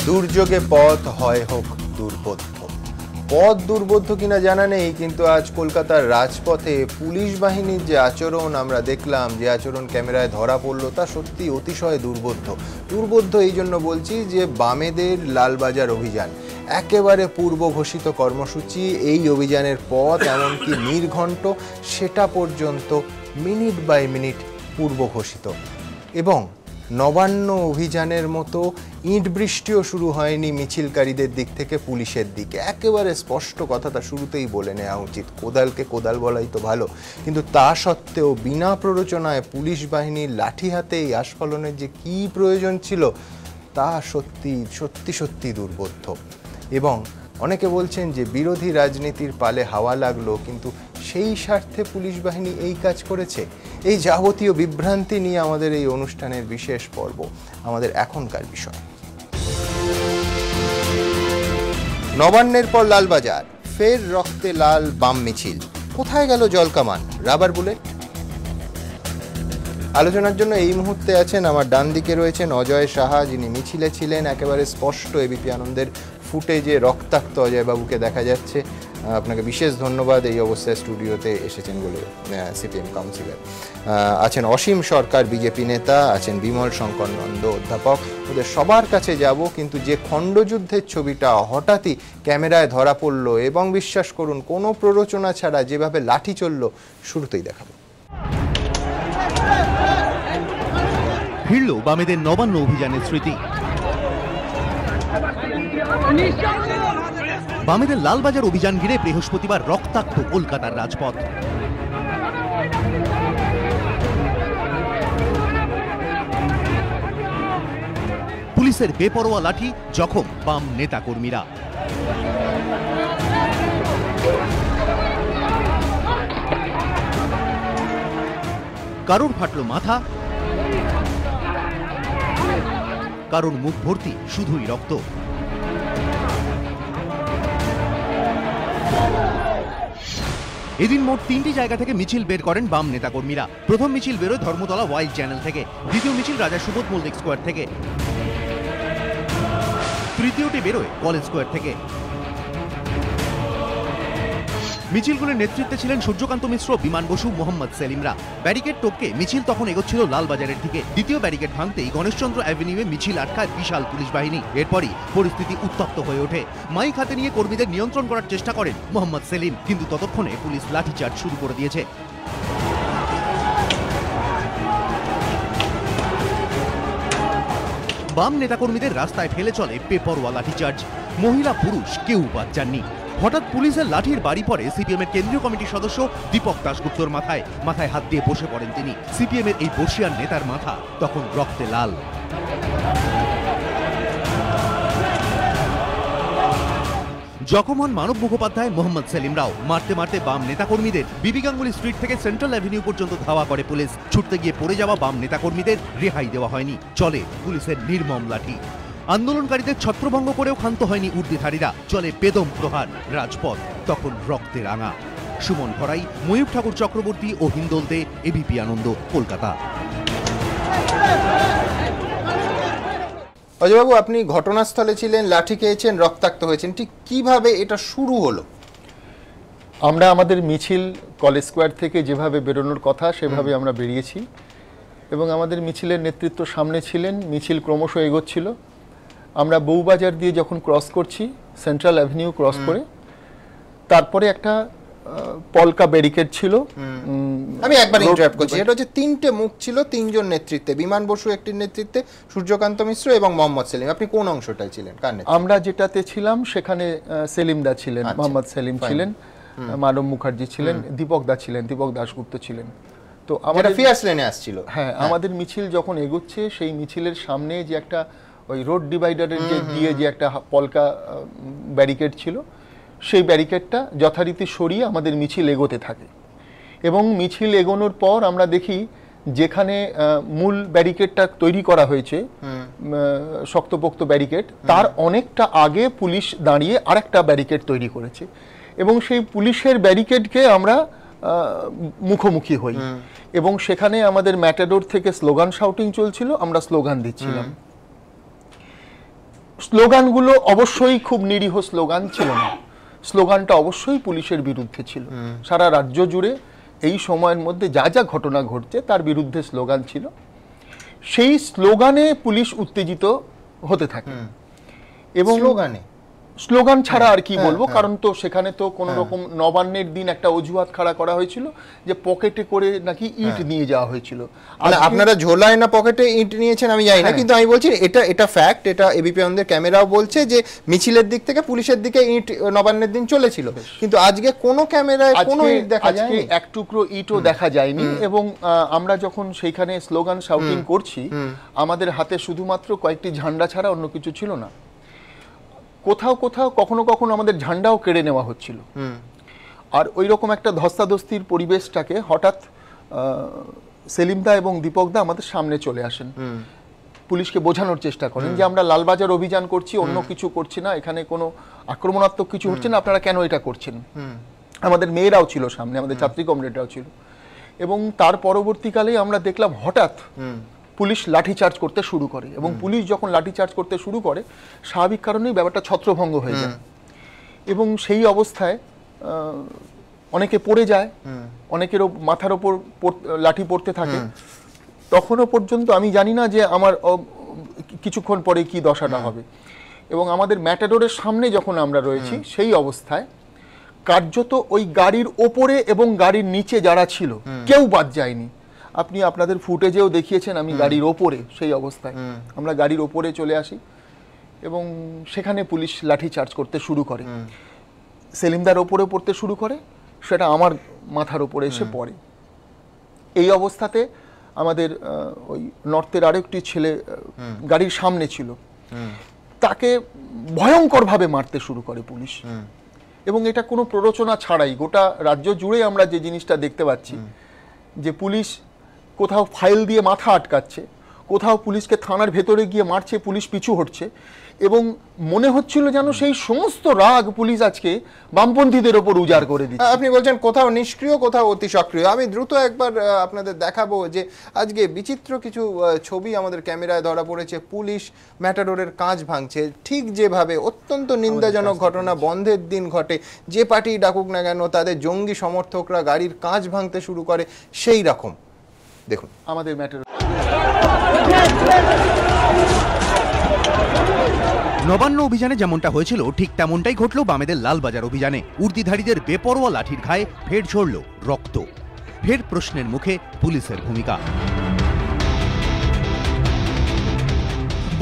দুর্যোগে পথ হয় হোক দুর্বোধ্য। পথ দুর্বোধ্য কিনা জানা নেই, কিন্তু আজ কলকাতার রাজপথে পুলিশ বাহিনীর যে আচরণ আমরা দেখলাম, যে আচরণ ক্যামেরায় ধরা পড়লো, তা সত্যি অতিশয় দুর্বোধ্য। দুর্বোধ্য এই জন্য বলছি যে বামেদের লালবাজার অভিযান একেবারে পূর্ব ঘোষিত কর্মসূচি। এই অভিযানের পথ এমনকি নির্ঘণ্ট, সেটা পর্যন্ত মিনিট বাই মিনিট পূর্ব ঘোষিত। এবং নবান্ন অভিযানের মতো ইট বৃষ্টিও শুরু হয়নি মিছিলকারীদের দিক থেকে পুলিশের দিকে। একেবারে স্পষ্ট কথাটা শুরুতেই বলে নেওয়া উচিত, কোদালকে কোদাল বলাই তো ভালো। কিন্তু তা সত্ত্বেও বিনা প্ররোচনায় পুলিশ বাহিনীর লাঠি হাতে এই আস্ফালনের যে কী প্রয়োজন ছিল, তা সত্যি সত্যি সত্যি দুর্বোধ্য। এবং অনেকে বলছেন যে বিরোধী রাজনীতির পালে হাওয়া লাগলো, কিন্তু সেই স্বার্থে পুলিশ বাহিনী এই কাজ করেছে। এই যাবতীয় বিভ্রান্তি নিয়ে আমাদের এই অনুষ্ঠানের বিশেষ পর্ব, আমাদের এখনকার বিষয়। নবান্নের পর লালবাজার, ফের রক্তে লাল বাম মিছিল। কোথায় গেল জলকামান, রাবার বুলেট? আলোচনার জন্য এই মুহূর্তে আছেন আমার ডান দিকে রয়েছেন অজয় সাহা, যিনি মিছিলে ছিলেন। একেবারে স্পষ্ট এবিপি আনন্দের ফুটেজে রক্তাক্ত অজয়বাবুকে দেখা যাচ্ছে। আপনাকে বিশেষ ধন্যবাদ এই অবস্থায় স্টুডিওতে এসেছেন বলে। সিপিএম কাউন্সিলর আছেন অসীম সরকার, বিজেপি নেতা আছেন বিমল শঙ্কর নন্দ অধ্যাপক। ওদের সবার কাছে যাব, কিন্তু যে খণ্ডযুদ্ধের ছবিটা হঠাৎই ক্যামেরায় ধরা পড়লো এবং বিশ্বাস করুন কোনো প্ররোচনা ছাড়া যেভাবে লাঠি চলল, শুরুতেই দেখাবো। ফিরল বামেদের নবান্ন অভিযানের স্মৃতি। বামেদের লালবাজার অভিযান ঘিরে বৃহস্পতিবার রক্তাক্ত কলকাতার রাজপথ। পুলিশের বেপরোয়া লাঠি, জখম বাম নেতা কর্মীরা। কারোর ফাটল মাথা, কারোর মুখ ভর্তি শুধুই রক্ত। এদিন মোট 3টি জায়গা থেকে মিছিল বের করেন বাম নেতাকর্মীরা। প্রথম মিছিল বেরোয় ধর্মতলা ওয়াইল্ড চ্যানেল থেকে, দ্বিতীয় মিছিল রাজা সুবোধ মল্লিক স্কোয়ার থেকে, তৃতীয়টি বেরোয় কলেজ স্কোয়ার থেকে। মিছিলগুলোর নেতৃত্বে ছিলেন সূর্যকান্ত মিশ্র, বিমান বসু, মোহাম্মদ সেলিমরা। ব্যারিকেড টপকে মিছিল তখন এগোচ্ছিল লালবাজারের দিকে। দ্বিতীয় ব্যারিকেড ভাঙতেই গণেশচন্দ্র অ্যাভিনিউয়ে মিছিল আটকায় বিশাল পুলিশ বাহিনী। এরপরই পরিস্থিতি উত্তপ্ত হয়ে ওঠে। মাইক হাতে নিয়ে কর্মীদের নিয়ন্ত্রণ করার চেষ্টা করেন মোহাম্মদ সেলিম, কিন্তু ততক্ষণে পুলিশ লাঠিচার্জ শুরু করে দিয়েছে। বাম নেতাকর্মীদের রাস্তায় ফেলে চলে বেপরোয়া লাঠিচার্জ। মহিলা পুরুষ কেউ বাদ যাননি। হঠাৎ পুলিশের লাঠির বাড়ি পড়ে সিপিএমের কেন্দ্রীয় কমিটির সদস্য দীপক দাশগুপ্তর মাথায়। মাথায় হাত দিয়ে বসে পড়েন তিনি। সিপিএমের এই বর্ষিয়ান নেতার মাথা তখন রক্তে লাল। জখম হন মানব মুখোপাধ্যায়, মোহাম্মদ সেলিমরাও। মারতে মারতে বাম নেতাকর্মীদের বিবি গাঙ্গুলি স্ট্রিট থেকে সেন্ট্রাল অ্যাভিনিউ পর্যন্ত ধাওয়া করে পুলিশ। ছুটতে গিয়ে পড়ে যাওয়া বাম নেতাকর্মীদের রেহাই দেওয়া হয়নি। চলে পুলিশের নির্মম লাঠি। আন্দোলনকারীদের ছত্রভঙ্গ করেও ক্ষান্ত হয়নি উর্দিধারীরা। চলে বেদম প্রহার। রাজপথ তখন রক্তে রাঙা। সুমন ভরাই, ময়ূর ঠাকুর চক্রবর্তী ও হিন্দোল দে, এবিপি আনন্দ, কলকাতা। অজয়বাবু, আপনি ঘটনাস্থলে ছিলেন, লাঠি খেয়েছেন, রক্তাক্ত হয়েছেন, ঠিক কিভাবে এটা শুরু হলো? আমরা আমাদের মিছিল কলেজ স্কোয়ার থেকে যেভাবে বেরোনোর কথা সেভাবে আমরা বেরিয়েছি এবং আমাদের মিছিলের নেতৃত্ব সামনে ছিলেন। মিছিল ক্রমশ এগোচ্ছিল। আমরা বউবাজার দিয়ে যখন ক্রস করছি, সেন্ট্রাল অ্যাভিনিউ ক্রস করে, তারপরে একটা পলকা ব্যারিকেড ছিল। আমি একবার ইন্টারাপ্ট করছি। এটা হচ্ছে 3টে মুখ ছিল 3জন নেতৃত্বে, বিমান বসু একটির নেতৃত্বে, সূর্যকান্ত মিশ্র এবং মোহাম্মদ সেলিম। আপনি কোন অংশটায় ছিলেন? আমরা যেটাতে ছিলাম সেখানে সেলিমদা ছিলেন, মোহাম্মদ সেলিম ছিলেন, মানব মুখার্জি ছিলেন, দীপক দা ছিলেন, দীপক দাশগুপ্ত ছিলেন। তো আমাদের ফিয়ার্স লেনে আসছিল। হ্যাঁ, আমাদের মিছিল যখন এগোচ্ছে, সেই মিছিলের সামনে যে একটা ওই রোড ডিভাইডারের দিয়ে যে একটা পলকা ব্যারিকেড ছিল, সেই ব্যারিকেডটা যথারীতি সরিয়ে আমাদের মিছিল এগোতে থাকে। এবং মিছিল এগোনোর পর আমরা দেখি যেখানে মূল ব্যারিকেডটা তৈরি করা হয়েছে, শক্তপোক্ত ব্যারিকেড, তার অনেকটা আগে পুলিশ দাঁড়িয়ে আরেকটা ব্যারিকেড তৈরি করেছে এবং সেই পুলিশের ব্যারিকেডকে আমরা মুখোমুখি হই এবং সেখানে আমাদের ম্যাটাডোর থেকে স্লোগান শাউটিং চলছিল, আমরা স্লোগান দিচ্ছিলাম। স্লোগানগুলো অবশ্যই খুব নিরীহ স্লোগান ছিল না, স্লোগানটা অবশ্যই পুলিশের বিরুদ্ধে ছিল। সারা রাজ্য জুড়ে এই সময়ের মধ্যে যা যা ঘটনা ঘটছে তার বিরুদ্ধে স্লোগান ছিল, সেই স্লোগানে পুলিশ উত্তেজিত হতে থাকে। এবং স্লোগান ছাড়া আর কি বলবো, কারণ তো সেখানে তো কোন রকম নবান্নের দিন একটা অজুহাত খাড়া করা হয়েছিল যে পকেটে করে নাকি ইট নিয়ে যাওয়া হয়েছিল। আপনারা ঝোলায় না পকেটে ইট নিয়েছেন আমি জানি না, কিন্তু আমি বলছি এটা ফ্যাক্ট, এটা এবিপি আনন্দের ক্যামেরাও বলছে যে মিছিলের দিক থেকে পুলিশের দিকে ইট নবান্নের দিন চলেছিল, কিন্তু আজকে কোনো ক্যামেরায় কোনো ইট দেখা যায়নি, এক টুকরো ইটও দেখা যায়নি। এবং আমরা যখন সেইখানে স্লোগান শাউটিং করছি, আমাদের হাতে শুধুমাত্র কয়েকটি ঝান্ডা ছাড়া অন্য কিছু ছিল না। কোথাও কোথাও কখনো কখনো আমাদের ঝান্ডাও কেড়ে নেওয়া হচ্ছিল। আর ওই রকম একটা ধস্তাধস্তির পরিবেশটাকে হঠাৎ সেলিমদা এবং দীপকদা আমাদের সামনে চলে আসেন, পুলিশকে বোঝানোর চেষ্টা করেন যে আমরা লালবাজার অভিযান করছি, অন্য কিছু করছি না, এখানে কোনো আক্রমণাত্মক কিছু হচ্ছে না, আপনারা কেন এটা করছেন। আমাদের মেয়েরাও ছিল সামনে, আমাদের ছাত্রী কমরেডরাও ছিল। এবং তার পরবর্তীকালে আমরা দেখলাম হঠাৎ পুলিশ লাঠিচার্জ করতে শুরু করে, এবং পুলিশ যখন লাঠিচার্জ করতে শুরু করে স্বাভাবিক কারণেই ব্যাপারটা ছত্রভঙ্গ হয়ে যায়। এবং সেই অবস্থায় অনেকে পড়ে যায়, অনেকেরও মাথার ওপর লাঠি পড়তে থাকে। তখনও পর্যন্ত আমি জানি না যে আমার কিছুক্ষণ পরে কি দশাটা হবে। এবং আমাদের ম্যাটাডোরের সামনে যখন আমরা রয়েছি সেই অবস্থায় কার্যত ওই গাড়ির ওপরে এবং গাড়ির নিচে যারা ছিল কেউ বাদ যায়নি। আপনি আপনাদের ফুটেজেও দেখিয়েছেন আমি গাড়ির ওপরে, সেই অবস্থায় আমরা গাড়ির ওপরে চলে আসি এবং সেখানে পুলিশ লাঠি চার্জ করতে শুরু করে। সেলিমদার ওপরে পড়তে শুরু করে, সেটা আমার মাথার ওপরে এসে পড়ে। এই অবস্থাতে আমাদের ওই নর্থের আরেকটি ছেলে গাড়ির সামনে ছিল, তাকে ভয়ঙ্করভাবে মারতে শুরু করে পুলিশ। এবং এটা কোনো প্ররোচনা ছাড়াই গোটা রাজ্য জুড়ে আমরা যে জিনিসটা দেখতে পাচ্ছি যে পুলিশ কোথাও ফাইল দিয়ে মাথা আটকাচ্ছে, কোথাও পুলিশকে থানার ভেতরে গিয়ে মারছে, পুলিশ পিছু হটছে। এবং মনে হচ্ছিল যেন সেই সমস্ত রাগ পুলিশ আজকে বামপন্থীদের ওপর উজাড় করে দিচ্ছে। আপনি বলছেন কোথাও নিষ্ক্রিয়, কোথাও অতি সক্রিয়। আমি দ্রুত একবার আপনাদের দেখাবো যে আজকে বিচিত্র কিছু ছবি আমাদের ক্যামেরায় ধরা পড়েছে। পুলিশ ম্যাটাডোরের কাঁচ ভাঙছে, ঠিক যেভাবে অত্যন্ত নিন্দাজনক ঘটনা বন্ধের দিন ঘটে, যে পার্টি ডাকুক না কেন তাদের জঙ্গি সমর্থকরা গাড়ির কাঁচ ভাঙতে শুরু করে, সেই রকম দেখুন আমাদের ম্যাটাডোর। নবান্ন অভিযানে যেমনটা হয়েছিল ঠিক তেমনটাই ঘটল বামেদের লালবাজার অভিযানে। উর্দিধারীদের বেপরোয়া লাঠির ঘায়ে ফের ঝরল রক্ত। ফের প্রশ্নের মুখে পুলিশের ভূমিকা।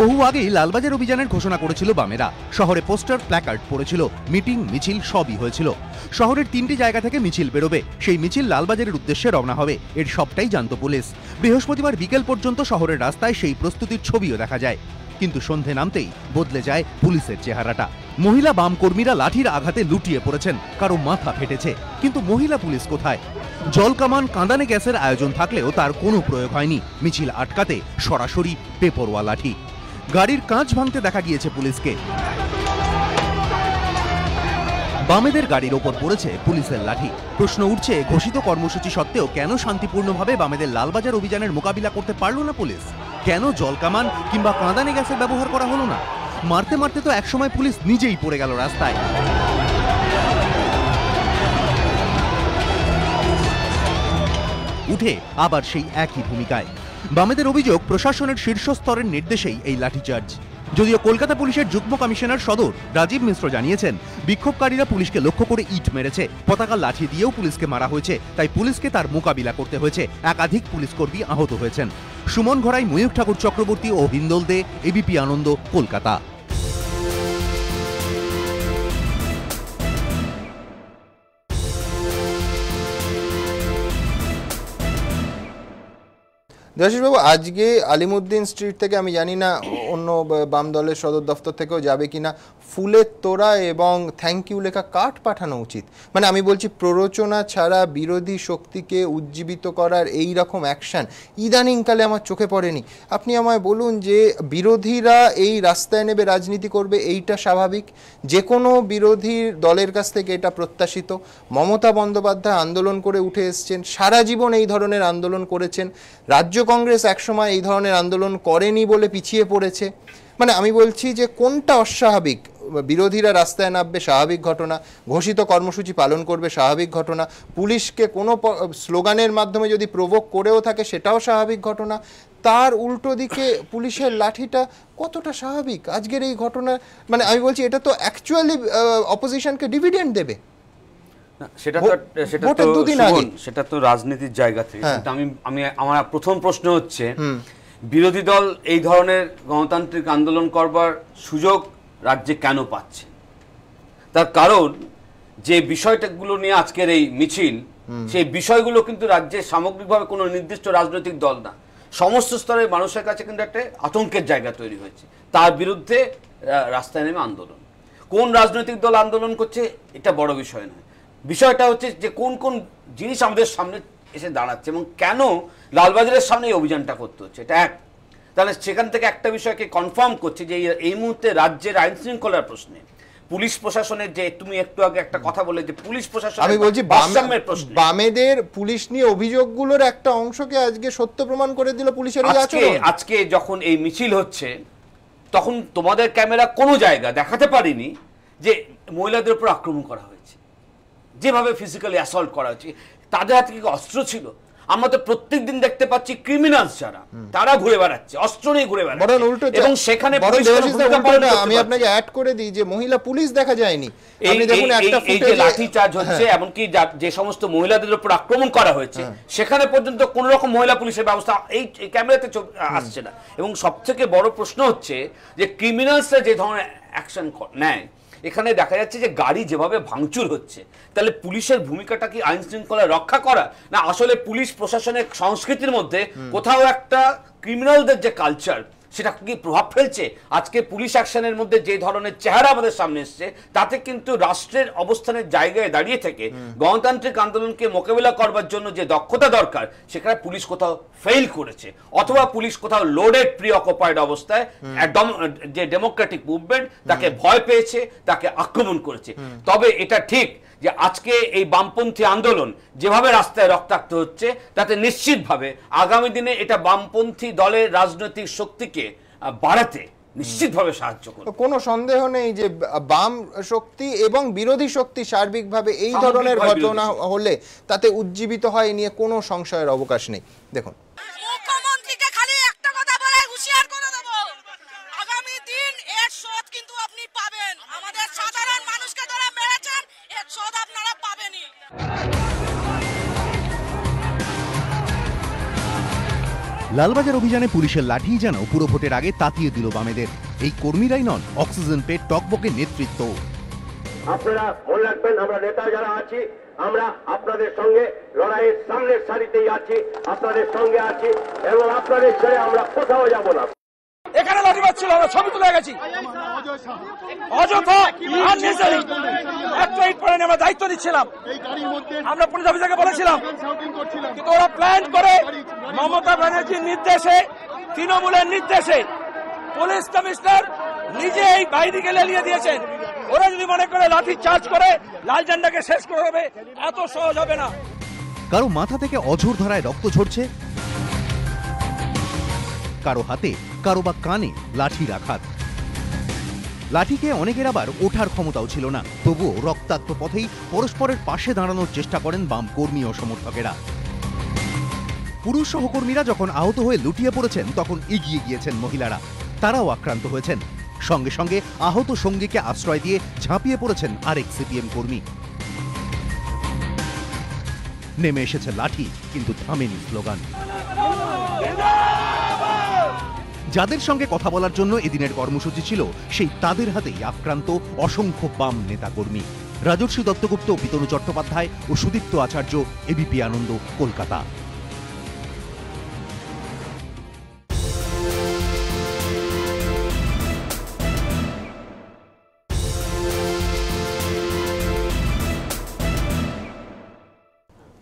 বহু আগেই লালবাজার অভিযানের ঘোষণা করেছিল বামেরা। শহরে পোস্টার, প্ল্যাকার্ড পড়েছিল, মিটিং মিছিল সবই হয়েছিল। শহরের 3টি জায়গা থেকে মিছিল বেরোবে, সেই মিছিল লালবাজারের উদ্দেশ্যে রওনা হবে, এর সবটাই জানত পুলিশ। বৃহস্পতিবার বিকেল পর্যন্ত শহরের রাস্তায় সেই প্রস্তুতির ছবিও দেখা যায়। কিন্তু সন্ধে নামতেই বদলে যায় পুলিশের চেহারাটা। মহিলা বাম কর্মীরা লাঠির আঘাতে লুটিয়ে পড়েছেন, কারো মাথা ফেটেছে, কিন্তু মহিলা পুলিশ কোথায়? জলকামান, কাঁদানে গ্যাসের আয়োজন থাকলেও তার কোনো প্রয়োগ হয়নি। মিছিল আটকাতে সরাসরি বেপরোয়া লাঠি। গাড়ির কাঁচ ভাঙতে দেখা গিয়েছে পুলিশকে। বামেদের গাড়ির ওপর পড়েছে পুলিশের লাঠি। প্রশ্ন উঠছে, ঘোষিত কর্মসূচি সত্ত্বেও কেন শান্তিপূর্ণভাবে বামেদের লালবাজার অভিযানের মোকাবিলা করতে পারল না পুলিশ? কেন জলকামান কিংবা কাঁদানে গ্যাসের ব্যবহার করা হলো না? মারতে মারতে তো একসময় পুলিশ নিজেই পড়ে গেল রাস্তায়। উঠে আবার সেই একই ভূমিকায়। বামেদের অভিযোগ, প্রশাসনের শীর্ষ স্তরের নির্দেশেই এই লাঠিচার্জ। যদিও কলকাতা পুলিশের যুগ্ম কমিশনার সদর রাজীব মিশ্র জানিয়েছেন, বিক্ষোভকারীরা পুলিশকে লক্ষ্য করে ইট মেরেছে, পতাকা লাঠি দিয়েও পুলিশকে মারা হয়েছে, তাই পুলিশকে তার মোকাবিলা করতে হয়েছে। একাধিক পুলিশ কর্মী আহত হয়েছেন। সুমন ঘরাই, ময়ূখ ঠাকুর চক্রবর্তী ও হিন্দোল দে, এবিপি আনন্দ, কলকাতা। দেবাশিসবাবু, আজকে আলিমুদ্দিন স্ট্রিট থেকে, আমি জানি না অন্য বাম দলের সদর দফতর থেকেও যাবে কিনা, ফুলের তোড়া এবং থ্যাংক ইউ লেখা কার্ড পাঠানো উচিত। মানে আমি বলছি, প্ররোচনা ছাড়া বিরোধী শক্তিকে উজ্জীবিত করার এই রকম অ্যাকশন ইদানিংকালে আমার চোখে পড়েনি। আপনি আমায় বলুন যে বিরোধীরা এই রাস্তায় নেবে রাজনীতি করবে, এইটা স্বাভাবিক, যে কোনো বিরোধী দলের কাছ থেকে এটা প্রত্যাশিত। মমতা বন্দ্যোপাধ্যায় আন্দোলন করে উঠে এসছেন, সারা জীবন এই ধরনের আন্দোলন করেছেন, রাজ্য কংগ্রেস একসময় এই ধরনের আন্দোলন করেনি বলে পিছিয়ে পড়েছে। মানে আমি বলছি যে কোনটা অস্বাভাবিক? বিরোধীরা রাস্তায় নামবে, স্বাভাবিক ঘটনা, ঘোষিত কর্মসূচি পালন করবে, স্বাভাবিক ঘটনা, পুলিশকে কোনো স্লোগানের মাধ্যমে যদি প্রভোক করেও থাকে সেটাও স্বাভাবিক ঘটনা। তার উল্টো দিকে পুলিশের লাঠিটা কতটা স্বাভাবিক আজকের এই ঘটনা? মানে আমি বলছি এটা তো অ্যাকচুয়ালি অপোজিশনকে ডিভিডেন্ড দেবে। সেটা তো রাজনীতির জায়গা থেকে। আমার প্রথম প্রশ্ন হচ্ছে, বিরোধী দল এই ধরনের গণতান্ত্রিক আন্দোলন করবার সুযোগ রাজ্যে কেন পাচ্ছে? তার কারণ যে বিষয়টাগুলো নিয়ে আজকের এই মিছিল, সেই বিষয়গুলো কিন্তু রাজ্যে সামগ্রিকভাবে কোনো নির্দিষ্ট রাজনৈতিক দল না, সমস্ত স্তরের মানুষের কাছে কিন্তু একটা আতঙ্কের জায়গা তৈরি হয়েছে। তার বিরুদ্ধে রাস্তায় নেমে আন্দোলন, কোন রাজনৈতিক দল আন্দোলন করছে এটা বড় বিষয় নয়, বিষয়টা হচ্ছে যে কোন কোন জিনিস আমাদের সামনে এসে দাঁড়াচ্ছে এবং কেন লালবাজারের সামনে এই অভিযানটা করতে হচ্ছে। এটা এক, তাহলে সেখান থেকে একটা বিষয়কে কনফার্ম করছে যে এই মুহূর্তে রাজ্যের আইন শৃঙ্খলার প্রশ্নে পুলিশ প্রশাসনের, যে তুমি একটু আগে একটা কথা বলে যে পুলিশ প্রশাসন, আমি বলছি বামেদের পুলিশ নিয়ে অভিযোগগুলোর একটা অংশকে আজকে সত্য প্রমাণ করে দিল পুলিশের এই আচরণ। আজকে যখন এই মিছিল হচ্ছে তখন তোমাদের ক্যামেরা কোনো জায়গা দেখাতে পারেনি যে মহিলাদের উপর আক্রমণ করা হয়েছে, যেভাবে ফিজিক্যালি অ্যাসল্ট করা হয়েছে। তাদের হাতে কি অস্ত্র ছিল? আমরা তো প্রত্যেকদিন দেখতে পাচ্ছি ক্রিমিনালস যারা, তারা ঘুরে বেড়াচ্ছে, অস্ত্র নিয়ে ঘুরে বেড়াচ্ছে, এবং সেখানে আমি আপনাকে অ্যাড করে দিই যে মহিলা পুলিশ দেখা যায়নি। এই যে লাঠি চার্জ হচ্ছে, এমনকি যে সমস্ত মহিলাদের উপর আক্রমণ করা হয়েছে সেখানে পর্যন্ত কোন রকম মহিলা পুলিশের ব্যবস্থা এই ক্যামেরাতে আসছে না। এবং সবথেকে বড় প্রশ্ন হচ্ছে যে ক্রিমিনালসরা যে ধরনের অ্যাকশন নেয়, এখানে দেখা যাচ্ছে যে গাড়ি যেভাবে ভাঙচুর হচ্ছে, তাহলে পুলিশের ভূমিকাটা কি আইন শৃঙ্খলা রক্ষা করা, না আসলে পুলিশ প্রশাসনের সংস্কৃতির মধ্যে কোথাও একটা ক্রিমিনালদের যে কালচার সেটা কি প্রভাব ফেলছে? আজকে পুলিশ অ্যাকশনের মধ্যে যে ধরনের চেহারা আমাদের সামনে এসছে, তাতে কিন্তু রাষ্ট্রের অবস্থানের জায়গায় দাঁড়িয়ে থেকে গণতান্ত্রিক আন্দোলনকে মোকাবিলা করবার জন্য যে দক্ষতা দরকার, সেখানে পুলিশ কোথাও ফেল করেছে, অথবা পুলিশ কোথাও লোডেড প্রি অকুপাইড অবস্থায় যে ডেমোক্রেটিক মুভমেন্ট তাকে ভয় পেয়েছে, তাকে আক্রমণ করেছে। তবে এটা ঠিক যে আজকে এই বামপন্থী আন্দোলন যেভাবে রাস্তায় রক্তাক্ত হচ্ছে, তাতে নিশ্চিতভাবে আগামী দিনে এটা বামপন্থী দলের রাজনৈতিক শক্তিকে বাড়াতে নিশ্চিতভাবে সাহায্য করবে। কোনো সন্দেহ নেই যে বাম শক্তি এবং বিরোধী শক্তি সার্বিকভাবে এই ধরনের ঘটনা হলে তাতে উজ্জীবিত হয়, নিয়ে কোনো সংশয়ের অবকাশ নেই। দেখুন, মুখ্যমন্ত্রীকে খালি একটা কথা বলে হুঁশিয়ার করে দেব, আগামী দিন এর শোধ কিন্তু আপনি পাবেন। আমাদের সাধারণ মানুষকে যারা মেরেছেন, এর শোধ আপনারা পাবেনই। লালবাজার অভিযানে পুলিশের লাঠি যেন পুরো ভোটের আগে তাতিয়ে দিল বামেদের। এই কর্মীরাই নন, অক্সিজেন পেট টকবকে নেতৃত্ব। আপনারা মনে রাখবেন, আমরা নেতা যারা আছি, আমরা আপনাদের সঙ্গে লড়াইয়ের সামনের সারিতেই আছি, আপনাদের সঙ্গে আছি, এবং আপনাদের ছেড়ে আমরা কোথাও যাব না। এখানে লাঠিবাজ ছিল, আমরা ছবি তুলে গেছি, অযথা আমরা দায়িত্ব দিচ্ছিলাম, আমরা পুলিশ অফিসারকে বলেছিলাম, কিন্তু ওরা প্ল্যান করে মমতা ব্যানার্জির নির্দেশে, তৃণমূলের নির্দেশে পুলিশ কমিশনার নিজে এই বাহিনীকে লেলিয়ে দিয়েছেন। ওরা যদি মনে করে লাঠি চার্জ করে লাল ঝান্ডাকে শেষ করে দেবে, এত সহজ হবে না। কারো মাথা থেকে অঝোর ধারায় রক্ত ঝরছে, কারো হাতে, কারো বা কানে লাঠির আঘাত। লাঠিকে অনেকের আবার ওঠার ক্ষমতাও ছিল না, তবুও রক্তাক্ত পথেই পরস্পরের পাশে দাঁড়ানোর চেষ্টা করেন বাম কর্মী ও সমর্থকেরা। পুরুষ সহকর্মীরা যখন আহত হয়ে লুটিয়ে পড়েছেন, তখন এগিয়ে গিয়েছেন মহিলারা, তারাও আক্রান্ত হয়েছেন। সঙ্গে সঙ্গে আহত সঙ্গীকে আশ্রয় দিয়ে ঝাঁপিয়ে পড়েছেন আরেক সিপিএম কর্মী। নেমে এসেছে লাঠি, কিন্তু থামেনি স্লোগান। যাদের সঙ্গে কথা বলার জন্য এদিনের কর্মসূচি ছিল, সেই তাদের হাতেই আক্রান্ত অসংখ্য বাম নেতাকর্মী। রাজর্ষি দত্তগুপ্ত, পিতনু চট্টোপাধ্যায় ও সুদীপ্ত আচার্য, এবিপি আনন্দ, কলকাতা।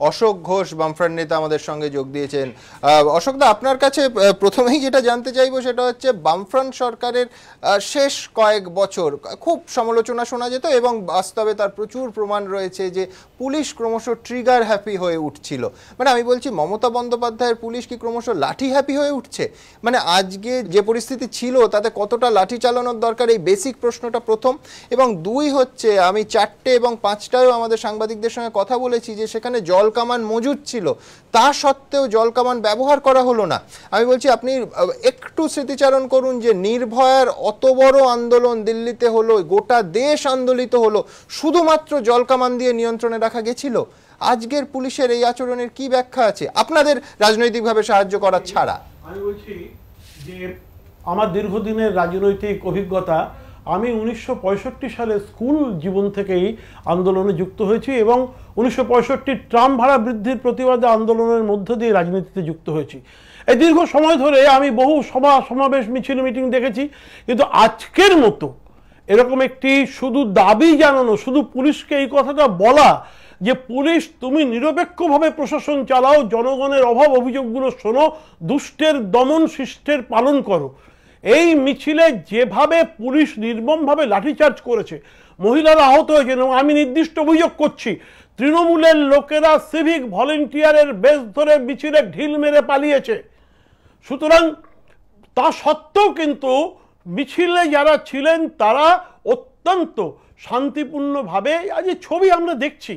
অশোক ঘোষ বামফ্রন্ট নেতা আমাদের সঙ্গে যোগ দিয়েছেন। অশোকদা, আপনার কাছে প্রথমেই যেটা জানতে চাইবো সেটা হচ্ছে বামফ্রন্ট সরকারের শেষ কয়েক বছর খুব সমালোচনা শোনা যেত এবং বাস্তবে তার প্রচুর প্রমাণ রয়েছে যে পুলিশ ক্রমশ ট্রিগার হ্যাপি হয়ে উঠছিল। মানে আমি বলছি, মমতা বন্দ্যোপাধ্যায়ের পুলিশ কি ক্রমশ লাঠি হ্যাপি হয়ে উঠছে? মানে আজকে যে পরিস্থিতি ছিল তাতে কতটা লাঠি চালানোর দরকার, এই বেসিক প্রশ্নটা প্রথম। এবং দুই হচ্ছে, আমি 4টে এবং 5টায়ও আমাদের সাংবাদিকদের সঙ্গে কথা বলেছি যে সেখানে জল কামান মজুদ ছিল, তা সত্ত্বেও জল কামান ব্যবহার করা হলো না। আমি বলছি আপনি একটু স্মৃতিচারণ করুন যে নির্ভয়ার অত বড় আন্দোলন দিল্লিতে হলো, গোটা দেশ আন্দোলিত হলো, শুধুমাত্র জল কামান দিয়ে নিয়ন্ত্রণে রাখা গেছিল। আজকের পুলিশের এই আচরণের কি ব্যাখ্যা আছে আপনাদের রাজনৈতিকভাবে সাহায্য করার ছাড়া? আমি বলছি যে আমার দীর্ঘদিনের রাজনৈতিক অভিজ্ঞতা, আমি 1965 সালে স্কুল জীবন থেকেই আন্দোলনে যুক্ত হয়েছি এবং 1965 ট্রাম ভাড়া বৃদ্ধির প্রতিবাদে আন্দোলনের মধ্য দিয়ে রাজনীতিতে যুক্ত হয়েছি। এই দীর্ঘ সময় ধরে আমি বহু সমাবেশ, মিছিল, মিটিং দেখেছি, কিন্তু আজকের মতো এরকম একটি শুধু দাবি জানানো, শুধু পুলিশকে এই কথাটা বলা যে পুলিশ তুমি নিরপেক্ষভাবে প্রশাসন চালাও, জনগণের অভাব অভিযোগগুলো শোনো, দুষ্টের দমন শিষ্টের পালন করো, এই মিছিলে যেভাবে পুলিশ নির্মমভাবে লাঠিচার্জ করেছে, মহিলারা আহত হয়েছেন এবং আমি নির্দিষ্ট অভিযোগ করছি তৃণমূলের লোকেরা সিভিক ভলেন্টিয়ারের বেশ ধরে মিছিলে ঢিল মেরে পালিয়েছে। সুতরাং তা সত্ত্বেও কিন্তু মিছিলে যারা ছিলেন তারা অত্যন্ত শান্তিপূর্ণভাবে, আজ ছবি আমরা দেখছি,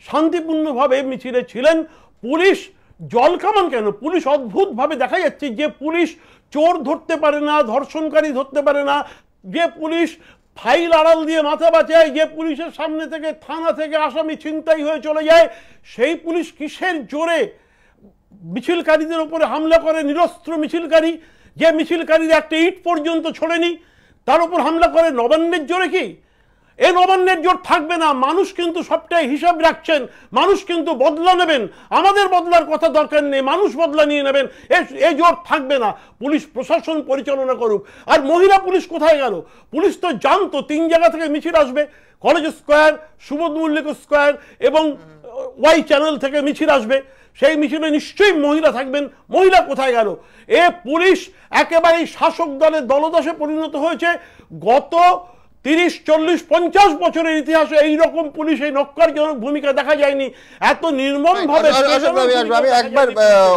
শান্তিপূর্ণভাবে মিছিলে ছিলেন। পুলিশ জল কামান কেন, পুলিশ অদ্ভুতভাবে দেখা যাচ্ছে যে পুলিশ চোর ধরতে পারে না, ধর্ষণকারী ধরতে পারে না, যে পুলিশ ফাইল আড়াল দিয়ে মাথা বাঁচায়, যে পুলিশের সামনে থেকে থানা থেকে আসামি ছিনতাই হয়ে চলে যায়, সেই পুলিশ কিসের জোরে মিছিলকারীদের উপরে হামলা করে? নিরস্ত্র মিছিলকারী, যে মিছিলকারীরা একটা ইট পর্যন্ত ছোড়েনি, তার উপর হামলা করে নবান্নের জোরে। কি এই নবান্নের জোর থাকবে না? মানুষ কিন্তু সবটাই হিসাব রাখছেন, মানুষ কিন্তু বদলা নেবেন, আমাদের বদলার কথা দরকার নেই, মানুষ বদলা নিয়ে নেবেন, এই জোর থাকবে না। পুলিশ প্রশাসন পরিচালনা করুক। আর মহিলা পুলিশ কোথায় গেল? পুলিশ তো জানতো 3 জায়গা থেকে মিছিল আসবে, college square, Subodh Mallick square এবং ওয়াই চ্যানেল থেকে মিছিল আসবে, সেই মিছিলে নিশ্চয়ই মহিলা থাকবেন। মহিলা কোথায় গেল? পুলিশ একেবারেই শাসক দলের দলদাসে পরিণত হয়েছে। গত 30, 40, 50 বছরের ইতিহাসে এইরকম পুলিশ এই নক্কারজনক ভূমিকা দেখা যায়নি, এত নির্মম ভাবে। আমি একবার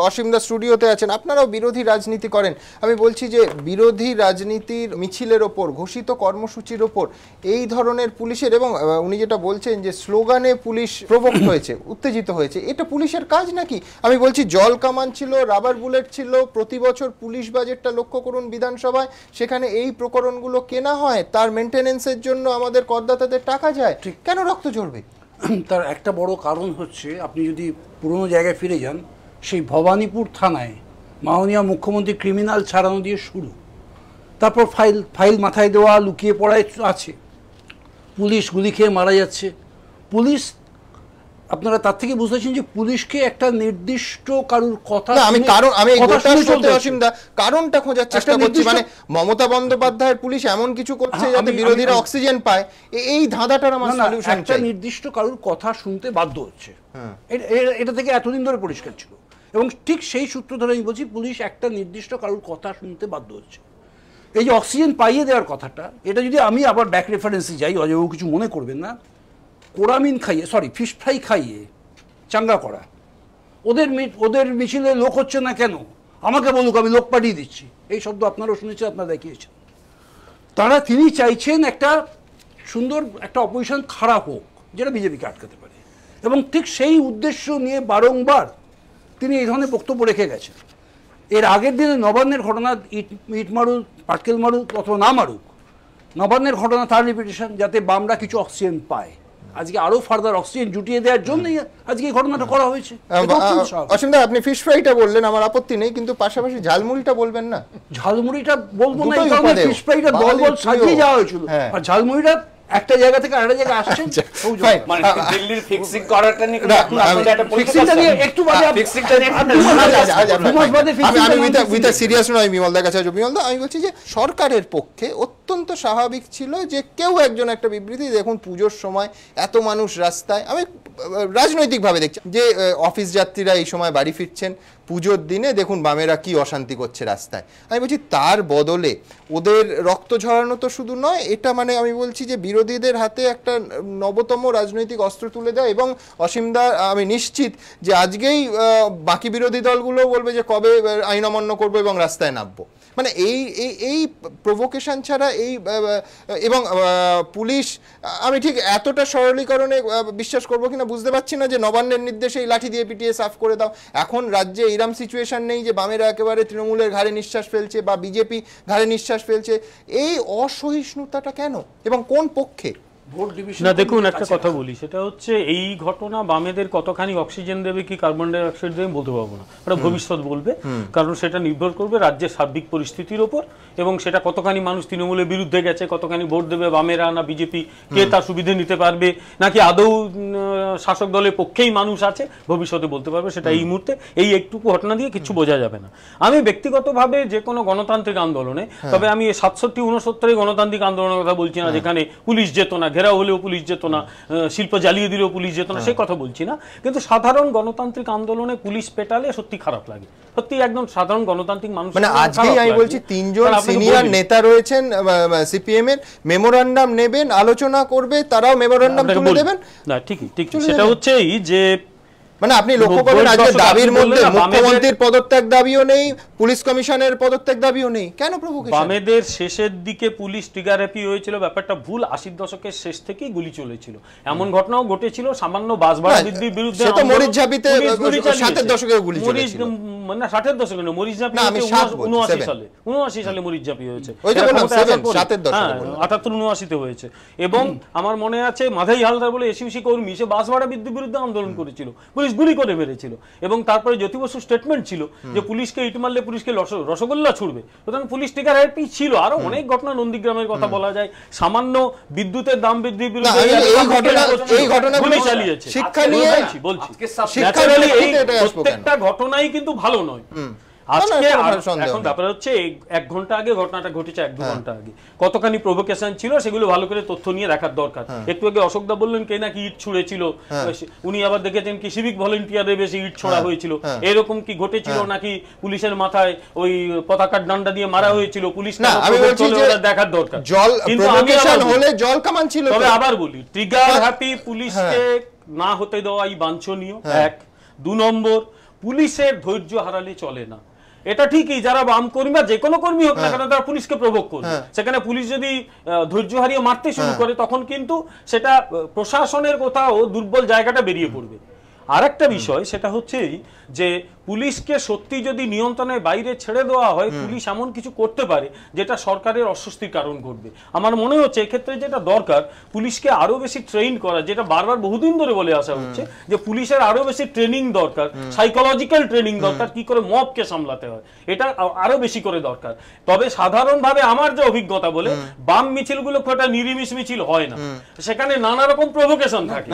অসীমদা স্টুডিওতে আছেন, আপনারাও বিরোধী রাজনীতি করেন, আমি বলছি যে বিরোধী রাজনীতির মিছিলের ওপর, ঘোষিত কর্মসূচির ওপর এই ধরনের পুলিশের, এবং উনি যেটা বলছেন যে স্লোগানে পুলিশ প্রভোক্ট হয়েছে, উত্তেজিত হয়েছে, এটা পুলিশের কাজ নাকি? আমি বলছি জল কামান ছিল, রাবার বুলেট ছিল, প্রতি বছর পুলিশ বাজেটটা লক্ষ্য করুন বিধানসভায়, সেখানে এই প্রকরণগুলো কেনা হয়, তার মেনটেনেন্স জন্য আমাদের করদাতাদের টাকা যায়, কেন রক্ত ঝরবে? তার একটা বড় কারণ হচ্ছে, আপনি যদি পুরনো জায়গায় ফিরে যান, সেই ভবানীপুর থানায় মাননীয় মুখ্যমন্ত্রী ক্রিমিনাল ছাড়ানো দিয়ে শুরু, তারপর ফাইল মাথায় দেওয়া, লুকিয়ে পড়ায় আছে, পুলিশ গুলি খেয়ে মারা যাচ্ছে। পুলিশ, আপনারা তার থেকে বুঝতেছেন যে পুলিশকে একটা নির্দিষ্ট কারুর কথা, কারণটা খোঁজার চেষ্টা করছি। মানে মমতা বন্দ্যোপাধ্যায়ের পুলিশ এমন কিছু করছে যাতে বিরোধীরা অক্সিজেন পায়, এই ধাঁধাটার আমার সলিউশন চাই। একটা নির্দিষ্ট কারুর কথা শুনতে বাধ্য হচ্ছে, এটা থেকে এতদিন ধরে পরিষ্কার ছিল, এবং ঠিক সেই সূত্র ধরে আমি বলছি পুলিশ একটা নির্দিষ্ট কারুর কথা শুনতে বাধ্য হচ্ছে। এই যে অক্সিজেন পাইয়ে দেওয়ার কথাটা, এটা যদি আমি আবার ব্যাক রেফারেন্সে যাই, অজয়বাবু কিছু মনে করবেন না, কোরামিন খাইয়ে, ফিশ ফ্রাই খাইয়ে চাঙ্গা করা, ওদের মিছিলে লোক হচ্ছে না কেন, আমাকে বলুক, আমি লোক পাঠিয়ে দিচ্ছি, এই শব্দ আপনারাও শুনেছেন, আপনারা দেখিয়েছেন। তিনি চাইছেন একটা সুন্দর একটা অপোজিশন খারাপ হোক, যেটা বিজেপিকে আটকাতে পারে, এবং ঠিক সেই উদ্দেশ্য নিয়ে বারংবার তিনি এই ধরনের বক্তব্য রেখে গেছেন। এর আগের দিনে নবান্নের ঘটনা, ইট মারুক, পাটকেল মারুক অথবা না মারুক, নবান্নের ঘটনা তার রিপিটেশন, যাতে বামরা কিছু অক্সিজেন পায়। আজকে আরো ফার্দার অক্সিজেন জুটিয়ে দেওয়ার জন্যই আজকে এই ঘটনাটা করা হয়েছে। অসীমদা, আপনি ফিশ ফ্রাইটা বললেন, আমার আপত্তি নেই, কিন্তু পাশাপাশি ঝালমুড়িটা বলবেন না? ঝালমুড়িটা বলবো না, এই কারণে ফিশ ফ্রাইটা দল সাজিয়ে যাওয়া হয়েছিল, আর ঝালমুড়িটা একটা জায়গা থেকে আরেকটা জায়গায় আসছেন। মানে দিল্লির ফিক্সিং করাটা নিয়ে একটু বাদে ফিক্সিংটা নিয়ে আমি উইথ সিরিয়াস নয় বিমলদার কাছে। বিমলদা, আমি বলছি যে সরকারের পক্ষে অত্যন্ত স্বাভাবিক ছিল যে কেউ একজন একটা বিবৃতি, দেখুন পুজোর সময় এত মানুষ রাস্তায়, আমি রাজনৈতিকভাবে দেখছি যে অফিস যাত্রীরা এই সময় বাড়ি ফিরছেন, পুজোর দিনে দেখুন বামেরা কি অশান্তি করছে রাস্তায়। আমি বলছি তার বদলে ওদের রক্ত ঝরানো তো শুধু নয়, এটা মানে আমি বলছি যে বিরোধীদের হাতে একটা নবতম রাজনৈতিক অস্ত্র তুলে দেয়। এবং অসীমদা আমি নিশ্চিত যে আজকেই বাকি বিরোধী দলগুলো বলবে যে কবে আইন অমান্য করবো এবং রাস্তায় নামবো। মানে এই প্রভোকেশন ছাড়া এই এবং পুলিশ, আমি ঠিক এতটা সরলীকরণে বিশ্বাস করবো কিনা বুঝতে পারছি না যে নবান্নের নির্দেশে এই লাঠি দিয়ে পিটিয়ে সাফ করে দাও। এখন রাজ্যে এইরকম সিচুয়েশন নেই যে বামেরা একেবারে তৃণমূলের ঘাড়ে নিঃশ্বাস ফেলছে বা বিজেপি ঘাড়ে নিঃশ্বাস ফেলছে। এই অসহিষ্ণুতাটা কেন এবং কোন পক্ষে? না দেখুন, একটা কথা বলি, সেটা হচ্ছে এই ঘটনা বামেদের কতখানি অক্সিজেন দেবে কি কার্বন ডাই অক্সাইড দেবে বলতে পারবো না, ওটা ভবিষ্যৎ বলবে। কারণ সেটা নির্ভর করবে রাজ্যের সার্বিক পরিস্থিতির ওপর, এবং সেটা কতখানি মানুষ তৃণমূলের বিরুদ্ধে গেছে, কতখানি ভোট দেবে বামেরা না বিজেপি, কে তার সুবিধে নিতে পারবে, নাকি আদৌ শাসক দলের পক্ষেই মানুষ আছে, ভবিষ্যতে বলতে পারবে। সেটা এই মুহূর্তে এই একটুকু ঘটনা দিয়ে কিছু বোঝা যাবে না। আমি ব্যক্তিগতভাবে যে কোনো গণতান্ত্রিক আন্দোলনে, তবে আমি 67-69 গণতান্ত্রিক আন্দোলনের কথা বলছি না যেখানে পুলিশ যেত না, ঘেরাও হলেও পুলিশ যেত না, শিল্প জ্বালিয়ে দিলেও পুলিশ যেত না, সেই কথা বলছি না। কিন্তু সাধারণ গণতান্ত্রিক আন্দোলনে পুলিশ পেটালে সত্যি খারাপ লাগে, সত্যি একদম সাধারণ গণতান্ত্রিক মানুষ। মানে আজকেই আমি বলছি 3 জন সিনিয়র নেতা রয়েছেন সিপিএম এর, মেমোরান্ডাম নেবেন, আলোচনা করবে, তারাও মেমোরান্ডাম তুলে দেবেন। না ঠিকই, সেটা হচ্ছে এই যে মানে আপনি লক্ষ্য করেন আজকে দাবির মধ্যে মুখ্যমন্ত্রীর পদত্যাগ দাবিও নেই, পুলিশ কমিশনের পদত্যাগ দাবিও নেই, কেন প্রভোকেশন? বামেদের শেষের দিকে পুলিশ ট্রিগার হ্যাপি হয়েছিল, ব্যাপারটা ভুল। 80 দশকের শেষ থেকেই গুলি চলেছিল, এমন ঘটনাও ঘটেছিল সামান্য বাস ভাড়া বৃদ্ধির বিরুদ্ধে। সেটা মরিচঝাপিতে 60-এর দশকে গুলি চলেছিল, মানে 60-এর দশকে না, মরিচঝাপি 79 সালে মরিচঝাপি হয়েছে, 78-79 হয়েছে। এবং আমার মনে আছে মাধাই হালদার বলে এসইউসি কর্মী, সে বাস ভাড়া বৃদ্ধির বিরুদ্ধে আন্দোলন করেছিল, পুলিশ গুলি করে মেরেছিল। এবং তারপরে জ্যোতি বসুর স্টেটমেন্ট ছিল যে পুলিশকে ইট মারলে পুলিশকে রসগোল্লা ছুড়বে, সুতরাং পুলিশ ট্রিগার হ্যাপি ছিল। আরো অনেক ঘটনা, নন্দীগ্রামের কথা বলা যায়, সামান্য বিদ্যুতের দাম বৃদ্ধির বিরুদ্ধে গুলি চালিয়েছে। শিক্ষা নিয়ে বলছি, প্রত্যেকটা ঘটনাই কিন্তু ভালো নয়। আজকে এখন ব্যাপার হচ্ছে 1 ঘন্টা আগে ঘটনাটা ঘটেছে, 1-2 ঘন্টা আগে কতখানি প্রভোকেশন ছিল সেগুলো ভালো করে তথ্য নিয়ে রাখার দরকার। একটু আগে অশোকদা বললেন কে নাকি ইট ছুঁড়েছিল, উনি আবার দেখেছেন কি সিভিক ভলেন্টিয়ারের বেশি ইট ছোড়া হয়েছিল, এরকম কি ঘটেছিল নাকি পুলিশের মাথায় ওই পতাকার ডান্ডা দিয়ে মারা হয়েছিল, পুলিশ দেখার দরকার। কিন্তু জল কামান ছিল। তবে আবার বলি, ট্রিগার হ্যাপি পুলিশকে না হতে দেওয়াই বাঞ্ছনীয়। 1, 2 নম্বর, পুলিশের ধৈর্য হারালে চলে না। এটা ঠিকই, যারা বাম কর্মী বা যে কোনো কর্মী হোক না কেন, তারা পুলিশকে প্রভোগ করবে। সেখানে পুলিশ যদি ধৈর্য হারিয়ে মারতে শুরু করে, তখন কিন্তু সেটা প্রশাসনের কোথাও দুর্বল জায়গাটা বেরিয়ে পড়বে। আরেকটা বিষয় সেটা হচ্ছে যে পুলিশকে সত্যি যদি নিয়ন্ত্রণের বাইরে ছেড়ে দেওয়া হয়, পুলিশ এমন কিছু করতে পারে যেটা সরকারের অস্বস্তির কারণ ঘটবে। আমার মনে হচ্ছে এক্ষেত্রে যেটা দরকার, পুলিশকে আরো বেশি ট্রেন করা, যেটা বারবার বহুদিন ধরে বলে আসা হচ্ছে যে পুলিশের আরো বেশি ট্রেনিং দরকার, সাইকোলজিক্যাল ট্রেনিং দরকার, কি করে মবকে সামলাতে হয়, এটা আরো বেশি করে দরকার। তবে সাধারণভাবে আমার যে অভিজ্ঞতা বলে, বাম মিছিলগুলো খুব একটা নিরিমিষ মিছিল হয় না, সেখানে নানা রকম প্রভোকেশন থাকে।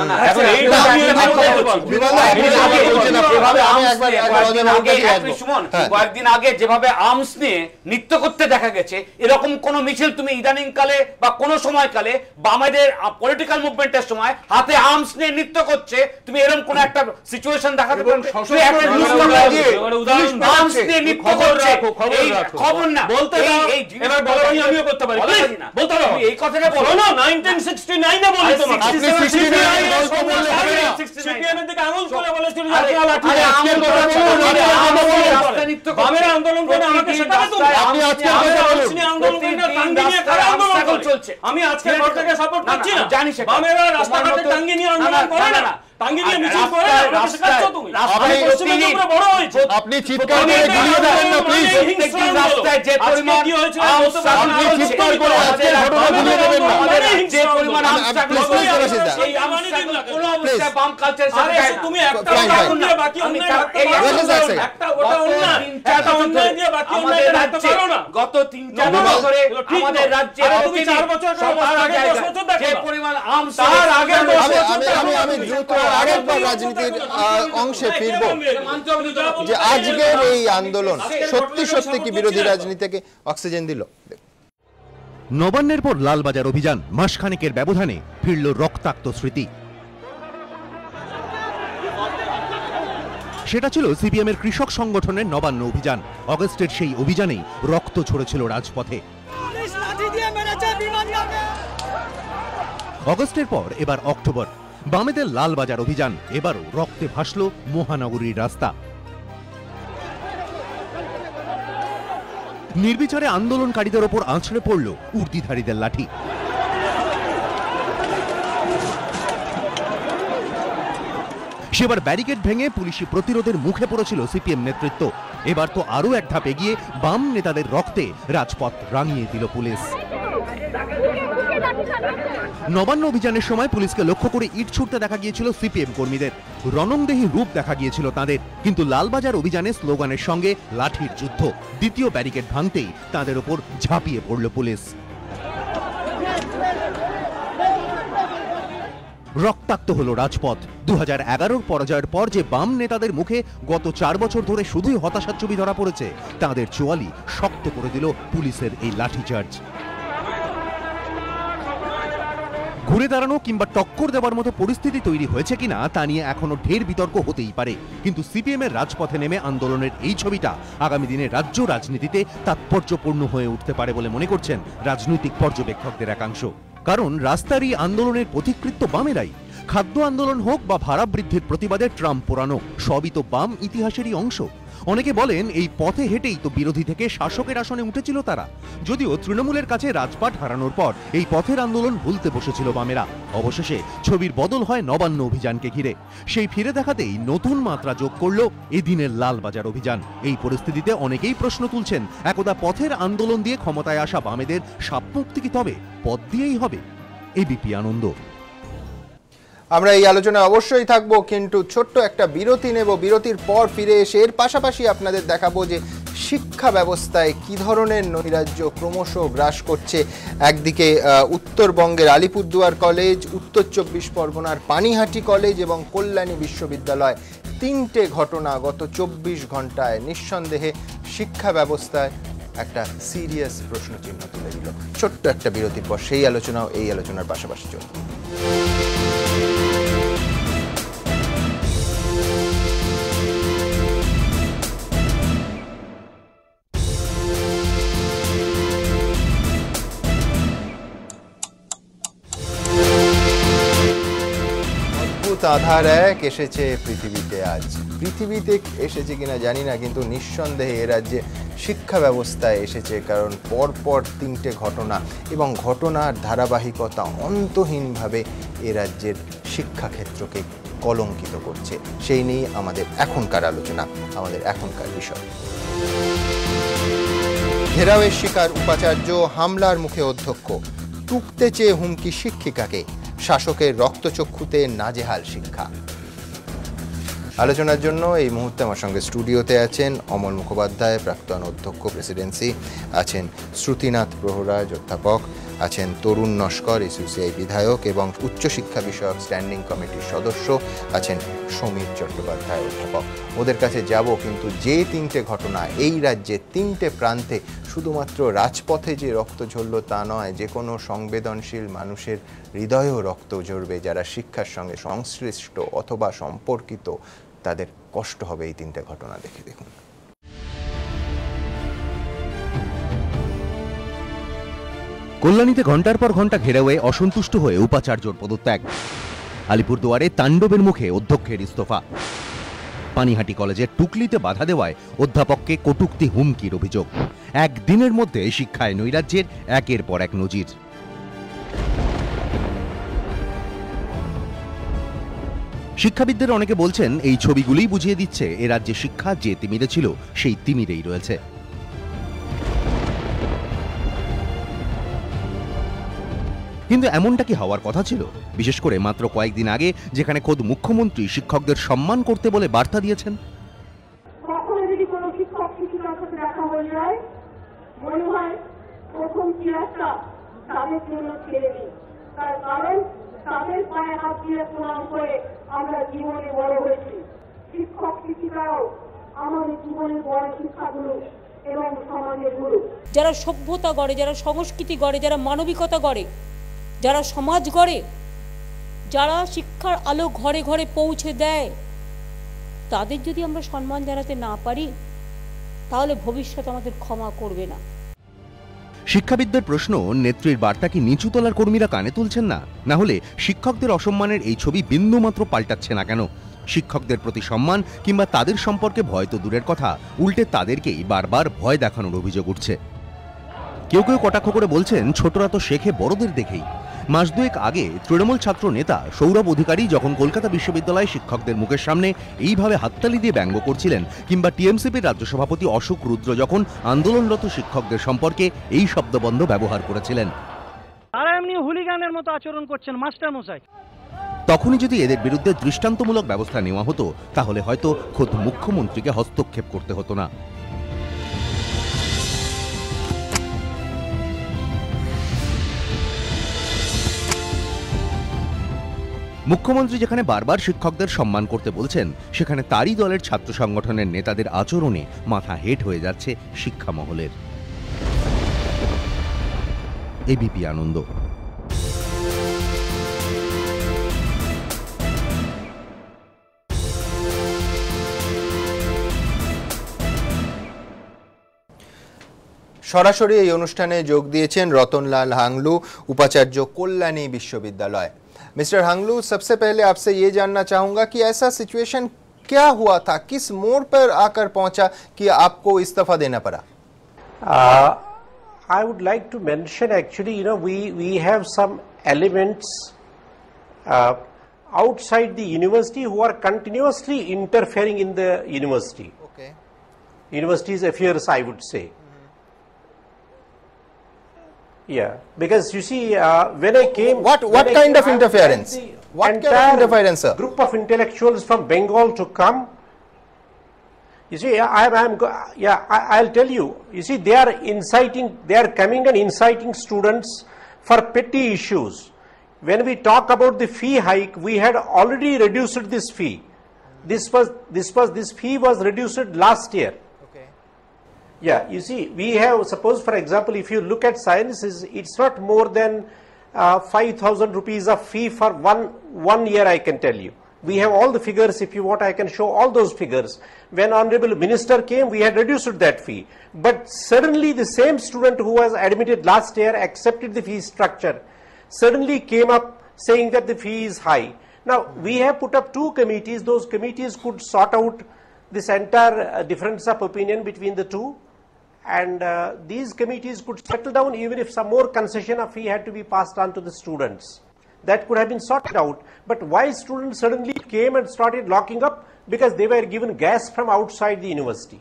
কয়েকদিন আগে যেভাবে আর্মস নিয়ে নৃত্য করতে দেখা গেছে, এরকম কোন মিছিল তুমি ইদানিং কালে বা কোন সময়কালে বামেদের পলিটিক্যাল মুভমেন্টের সময় হাতে আর্মস নিয়ে নৃত্য করছে, তুমি এরকম কোন একটা সিচুয়েশন দেখাতে পারো? আর্মস নিয়ে নৃত্য করছে, এই খবর না বলতে দাও। এবার বলো, আমিও করতে পারি, বলতে দাও এই কথাটা বলো না। 1969 এ বলি তোমাকে, আপনি 69 গল্প বললে হবে না। 69 এর দিকে আঙুল করে বলেছিল যে আপনারা লাঠি দিয়ে আন্দোলন করে, বামেরা আন্দোলন করে, আমাকে শেখাবে তুমি? আপনি আজকে আন্দোলন করে না, টাঙ্গি নিয়ে কারা আন্দোলন চলছে? আমি আজকে সরকারকে সাপোর্ট করছি না, জানি সেটা। বামেরা রাস্তাঘাটে টাঙ্গি নিয়ে আন্দোলন করে না, টাঙ্গি নিয়ে মিছিল করে না, আমাকে শেখাচ্ছ তুমি? পশ্চিমবঙ্গে বড় হয়েছে, আপনি চিৎকার করে গুলিয়ে দেবেন না প্লিজ। রাস্তায় যে পরিমাণ কি হয়েছে, আপনি চিৎকার করে আজকে ঘটনা গুলিয়ে দেবেন না। যে পরিমাণ এই আমানি দিন না কোন অবস্থায় বাম কালচারের সাথে যায় না। তুমি একটা অন্যায় দিয়ে বাকি অন্যায় একটা ওটা অন্যায়, একটা অন্যায় দিয়ে বাকি অন্যায় রাখতে পারো না। গত 3-4 বছর ধরে আমাদের রাজ্যে তুমি 4 বছর সরকার আগে 10 বছর দেখো যে পরিমাণ আর্মস, তার আগে আমি দ্রুত আরেকবার রাজনীতির অংশে ফিরবো যে আজকের এই আন্দোলন সত্যি সত্যি কি বিরোধী রাজনীতিকে অক্সিজেন দিল? নবান্নের পর লালবাজার অভিযান, মাসখানেকের ব্যবধানে ফিরল রক্তাক্ত স্মৃতি। সেটা ছিল সিপিএমের কৃষক সংগঠনের নবান্ন অভিযান। অগস্টের সেই অভিযানেই রক্ত ঝরেছিল রাজপথে। অগস্টের পর এবার অক্টোবর, বামেদের লালবাজার অভিযান, এবারও রক্তে ভাসল মহানগরীর রাস্তা। নির্বিচারে আন্দোলনকারীদের ওপর আছড়ে পড়ল উর্দিধারীদের লাঠি। সেবার ব্যারিকেড ভেঙে পুলিশি প্রতিরোধের মুখে পড়েছিল সিপিএম নেতৃত্ব। এবার তো আরও এক ধাপ এগিয়ে বাম নেতাদের রক্তে রাজপথ রাঙিয়ে দিল পুলিশ। নবান্ন অভিযানের সময় পুলিশকে লক্ষ্য করে ইট ছুটতে দেখা গিয়েছিল সিপিএম কর্মীদের, রণংদেহী রূপ দেখা গিয়েছিল তাদের। কিন্তু লালবাজার অভিযানে স্লোগানের সঙ্গে লাঠির যুদ্ধ। দ্বিতীয় ব্যারিকেড ভাঙতেই তাদের ওপর ঝাঁপিয়ে পড়ল পুলিশ। রক্তাক্ত হলো রাজপথ। 2011 পরাজয়ের পর যে বাম নেতাদের মুখে গত 4 বছর ধরে শুধুই হতাশার ছবি ধরা পড়েছে, তাদের চোয়ালি শক্ত করে দিল পুলিশের এই লাঠিচার্জ। ঘুরে দাঁড়ানো কিংবা টক্কর দেওয়ার মতো পরিস্থিতি তৈরি হয়েছে কিনা তা নিয়ে এখনো ঢের বিতর্ক হতেই পারে, কিন্তু সিপিএম এর রাজপথে নেমে আন্দোলনের এই ছবিটা আগামী দিনে রাজ্য রাজনীতিতে তাৎপর্যপূর্ণ হয়ে উঠতে পারে বলে মনে করছেন রাজনৈতিক পর্যবেক্ষকদের একাংশ। কারণ রাস্তার এই আন্দোলনের পথিকৃত্য বামেরাই। খাদ্য আন্দোলন হোক বা ভাড়া বৃদ্ধির প্রতিবাদে ট্রাম্প পোড়ানো, সবই তো বাম ইতিহাসেরই অংশ। অনেকে বলেন এই পথে হেঁটেই তো বিরোধী থেকে শাসকের আসনে উঠেছিল তারা। যদিও তৃণমূলের কাছে রাজপাট হারানোর পর এই পথের আন্দোলন ভুলতে বসেছিল বামেরা। অবশেষে ছবির বদল হয় নবান্ন অভিযানকে ঘিরে। সেই ফিরে দেখাতেই নতুন মাত্রা যোগ করল এদিনের লালবাজার অভিযান। এই পরিস্থিতিতে অনেকেই প্রশ্ন তুলছেন, একদা পথের আন্দোলন দিয়ে ক্ষমতায় আসা বামেদের সাপমুক্তি কি তবে পথ দিয়েই হবে? এবিপি আনন্দ। আমরা এই আলোচনায় অবশ্যই থাকবো, কিন্তু ছোট্ট একটা বিরতি নেব। বিরতির পর ফিরে এসে এর পাশাপাশি আপনাদের দেখাবো যে শিক্ষা ব্যবস্থায় কি ধরনের নৈরাজ্য ক্রমশ গ্রাস করছে। একদিকে উত্তরবঙ্গের আলিপুরদুয়ার কলেজ, উত্তর 24 পরগনার পানিহাটি কলেজ এবং কল্যাণী বিশ্ববিদ্যালয়, 3টে ঘটনা গত 24 ঘন্টায় নিঃসন্দেহে শিক্ষা ব্যবস্থায় একটা সিরিয়াস প্রশ্নচিহ্ন তুলে দিল। ছোট্ট একটা বিরতির পর সেই আলোচনাও এই আলোচনার পাশাপাশি চলবে। আধার এক এসেছে পৃথিবীতে। আজ পৃথিবীতে এসেছে কিনা জানি না, কিন্তু নিঃসন্দেহে এ রাজ্যে শিক্ষা ব্যবস্থায় এসেছে। কারণ পরপর 3টে ঘটনা এবং ঘটনার ধারাবাহিকতা অন্তহীনভাবে এ রাজ্যের শিক্ষাক্ষেত্রকে কলঙ্কিত করছে। সেই নিয়ে আমাদের এখনকার আলোচনা, আমাদের এখনকার বিষয়। ঘেরাওয়ের শিকার উপাচার্য, হামলার মুখে অধ্যক্ষ, টুকতে চেয়ে হুমকি শিক্ষিকাকে, শাসকের রক্তচক্ষুতে নাজেহাল শিক্ষা। আলোচনার জন্য এই মুহূর্তে আমার সঙ্গে স্টুডিওতে আছেন অমল মুখোপাধ্যায়, প্রাক্তন অধ্যক্ষ প্রেসিডেন্সি, আছেন শ্রুতিনাথ প্রহরাজ অধ্যাপক, আছেন তরুণ নস্কর এসইউসিআই বিধায়ক এবং উচ্চশিক্ষা বিষয়ক স্ট্যান্ডিং কমিটির সদস্য, আছেন সমীর চট্টোপাধ্যায় অধ্যাপক। ওদের কাছে যাব, কিন্তু যে 3টে ঘটনা এই রাজ্যে 3টে প্রান্তে শুধুমাত্র রাজপথে যে রক্ত ঝরল তা নয়, যে কোনো সংবেদনশীল মানুষের হৃদয়েও রক্ত ঝরবে। যারা শিক্ষার সঙ্গে সংশ্লিষ্ট অথবা সম্পর্কিত, তাদের কষ্ট হবে এই 3টে ঘটনা দেখে। দেখুন, কল্যাণীতে ঘন্টার পর ঘন্টা ঘেরাওয়ে অসন্তুষ্ট হয়ে উপাচার্যর পদত্যাগ। আলিপুরদুয়ারে তাণ্ডবের মুখে অধ্যক্ষের ইস্তফা। পানিহাটি কলেজের টুকলিতে বাধা দেওয়ায় অধ্যাপককে কটূক্তি হুমকির অভিযোগ। একদিনের মধ্যে শিক্ষায় নৈরাজ্যের একের পর এক নজির। শিক্ষাবিদদের অনেকে বলছেন এই ছবিগুলোই বুঝিয়ে দিচ্ছে এ রাজ্যে শিক্ষা যে তিমিরে ছিল সেই তিমিরেই রয়েছে। কিন্তু এমনটা কি হওয়ার কথা ছিল? বিশেষ করে মাত্র কয়েকদিন আগে, যেখানে খোদ মুখ্যমন্ত্রী শিক্ষকদের সম্মান করতে বলে বার্তা দিয়েছেন। কখনো যদি কোনো শিক্ষক শিক্ষিকার সাথে দেখা হয়ে যায়, মনে হয় প্রথম চেয়ারটা তাদের জন্য ছেড়ে দিই। তার কারণ তাদের পায়ে হাত দিয়ে প্রণাম করে আমরা জীবনে বড় হয়েছি। শিক্ষক শিক্ষিকারাও আমাদের জীবনের বড় শিক্ষাগুলো এবং সমাজের গুরু। যারা সভ্যতা গড়ে, যারা সংস্কৃতি গড়ে, যারা মানবিকতা গড়ে, যারা সমাজ গড়ে, যারা শিক্ষার আলো ঘরে ঘরে পৌঁছে দেয়, তাদের যদি আমরা সম্মান জানাতে না পারি তাহলে ভবিষ্যৎ আমাদের ক্ষমা করবে না। শিক্ষাবিদদের প্রশ্ন, নেত্রীর বার্তা কি নিচুতলার কর্মীরা কানে তুলছেন না? না হলে শিক্ষকদের অসম্মানের এই ছবি বিন্দুমাত্র পাল্টাচ্ছে না কেন? শিক্ষকদের প্রতি সম্মান কিংবা তাদের সম্পর্কে ভয় তো দূরের কথা, উল্টে তাদেরকেই বারবার ভয় দেখানোর অভিযোগ উঠছে। কেউ কেউ কটাক্ষ করে বলছেন, ছোটরা তো শেখে বড়দের দেখেই। মাস দুয়েক আগে তৃণমূল ছাত্র নেতা সৌরভ অধিকারী যখন কলকাতা বিশ্ববিদ্যালয়ে শিক্ষকদের মুখের সামনে এইভাবে হাততালি দিয়ে ব্যঙ্গ করছিলেন, কিংবা টিএমসিপির রাজ্য সভাপতি অশোক রুদ্র যখন আন্দোলনরত শিক্ষকদের সম্পর্কে এই শব্দবন্ধ ব্যবহার করেছিলেন, তারা এমনি হুলিগানের মতো আচরণ করছেন মাস্টার মশাই। তখনই যদি এদের বিরুদ্ধে দৃষ্টান্তমূলক ব্যবস্থা নেওয়া হতো তাহলে হয়তো খোদ মুখ্যমন্ত্রীকে হস্তক্ষেপ করতে হতো না। মুখ্যমন্ত্রী যেখানে বারবার শিক্ষকদের সম্মান করতে বলছেন, সেখানে তারই দলের ছাত্র সংগঠনের নেতাদের আচরণে মাথা হেঁট হয়ে যাচ্ছে শিক্ষা মহলের। এবিপি আনন্দ। সরাসরি এই অনুষ্ঠানে যোগ দিয়েছেন রতনলাল হাংলু, উপাচার্য কল্যাণী বিশ্ববিদ্যালয়। मिस्टर हांगलू, सबसे पहले आपसे ये जानना चाहूंगा कि ऐसा सिचुएशन क्या हुआ था, किस मोड़ पर आकर पहुंचा कि आपको इस्तीफा देना पड़ा? I would like to mention actually, we have some elements outside the university who are continuously interfering in the university. Okay. University's affairs, I would say. Yeah, because you see, when I came, what kind of interference? What kind of interference, sir? Group of intellectuals from Bengal to come. You see, I'll tell you. You see, they are coming and inciting students for petty issues. When we talk about the fee hike, we had already reduced this fee. This fee was reduced last year. Yeah, you see, we have, suppose for example, if you look at sciences, it's not more than 5,000 rupees of fee for one year, I can tell you. We have all the figures. If you want, I can show all those figures. When Honorable Minister came, we had reduced that fee. But suddenly the same student who was admitted last year accepted the fee structure, suddenly came up saying that the fee is high. Now, we have put up two committees. Those committees could sort out this entire difference of opinion between the two. And these committees could settle down even if some more concession of fee had to be passed on to the students. That could have been sorted out. But why students suddenly came and started locking up? Because they were given gas from outside the university.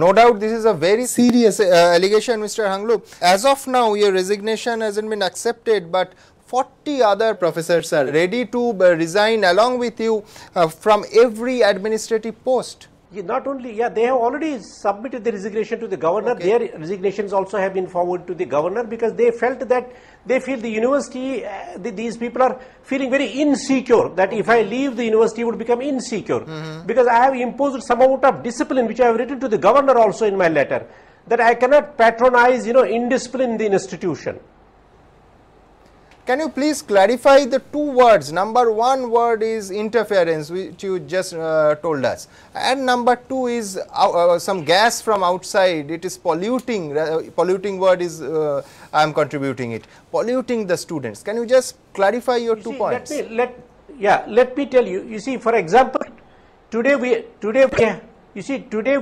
No doubt this is a very serious allegation, Mr. Hanglu. As of now, your resignation hasn't been accepted, but 40 other professors are ready to resign along with you from every administrative post. Not only, they have already submitted the resignation to the governor. Okay. Their resignations also have been forwarded to the governor because they felt that they feel the university, these people are feeling very insecure that if I leave, the university would become insecure. Because I have imposed some amount of discipline, which I have written to the governor also in my letter, that I cannot patronize, indiscipline in the institution. Can you please clarify the two words? Number one word is interference, which you just told us. And number two is some gas from outside. It is polluting. Polluting word is, I am contributing it. Polluting the students. Can you just clarify your 2 points? Let me tell you. You see, for example, today we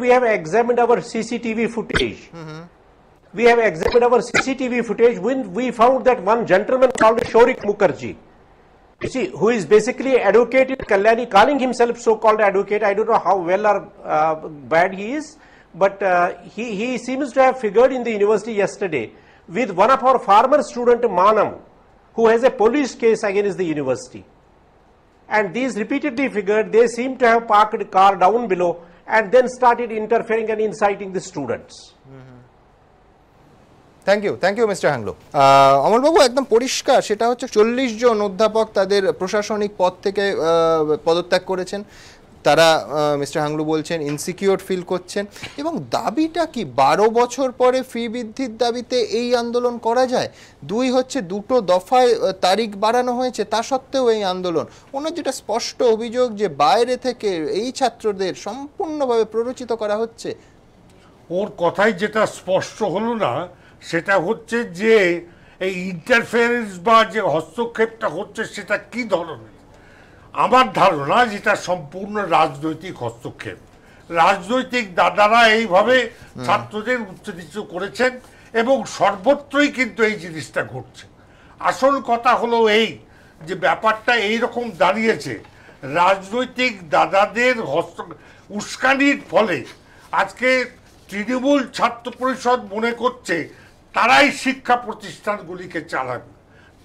have examined our CCTV footage. We have examined our CCTV footage when we found that one gentleman called Shaurik Mukherjee, you see, who is basically advocate in Kalyani, calling himself so-called advocate. I don't know how well or bad he is, but he seems to have figured in the university yesterday with one of our former student, Manam, who has a police case against the university. And these repeatedly figured, they seem to have parked a car down below and then started interfering and inciting the students. Thank you mister Hanglu. অমলবাবু, একদম পরিষ্কার সেটা হচ্ছে 40 জন অধ্যাপক তাদের প্রশাসনিক পদ থেকে পদত্যাগ করেছেন। তারা মিস্টার হাংলু বলছেন ইনসিকিউর ফিল করছেন। এবং দাবিটা কি 12 বছর পরে ফি বৃদ্ধির দাবিতে এই আন্দোলন করা যায়? 2 হচ্ছে 2টো দফায় তারিখ বাড়ানো হয়েছে, তা সত্ত্বেও এই আন্দোলন। ওনার যেটা স্পষ্ট অভিযোগ যে বাইরে থেকে এই ছাত্রদের সম্পূর্ণভাবে প্ররোচিত করা হচ্ছে। ওর কথাই যেটা স্পষ্ট হলো না সেটা হচ্ছে যে এই ইন্টারফেয়ারেন্স বা যে হস্তক্ষেপটা হচ্ছে সেটা কি ধরনের। আমার ধারণা যেটা সম্পূর্ণ রাজনৈতিক হস্তক্ষেপ। রাজনৈতিক দাদারা এইভাবে ছাত্রদের উত্তেজিত করেছেন এবং সর্বত্রই কিন্তু এই জিনিসটা ঘটছে। আসল কথা হলো এই যে ব্যাপারটা এইরকম দাঁড়িয়েছে, রাজনৈতিক দাদাদের উস্কানির ফলে আজকে তৃণমূল ছাত্র পরিষদ মনে করছে তারাই শিক্ষা প্রতিষ্ঠানগুলিকে চালাবে,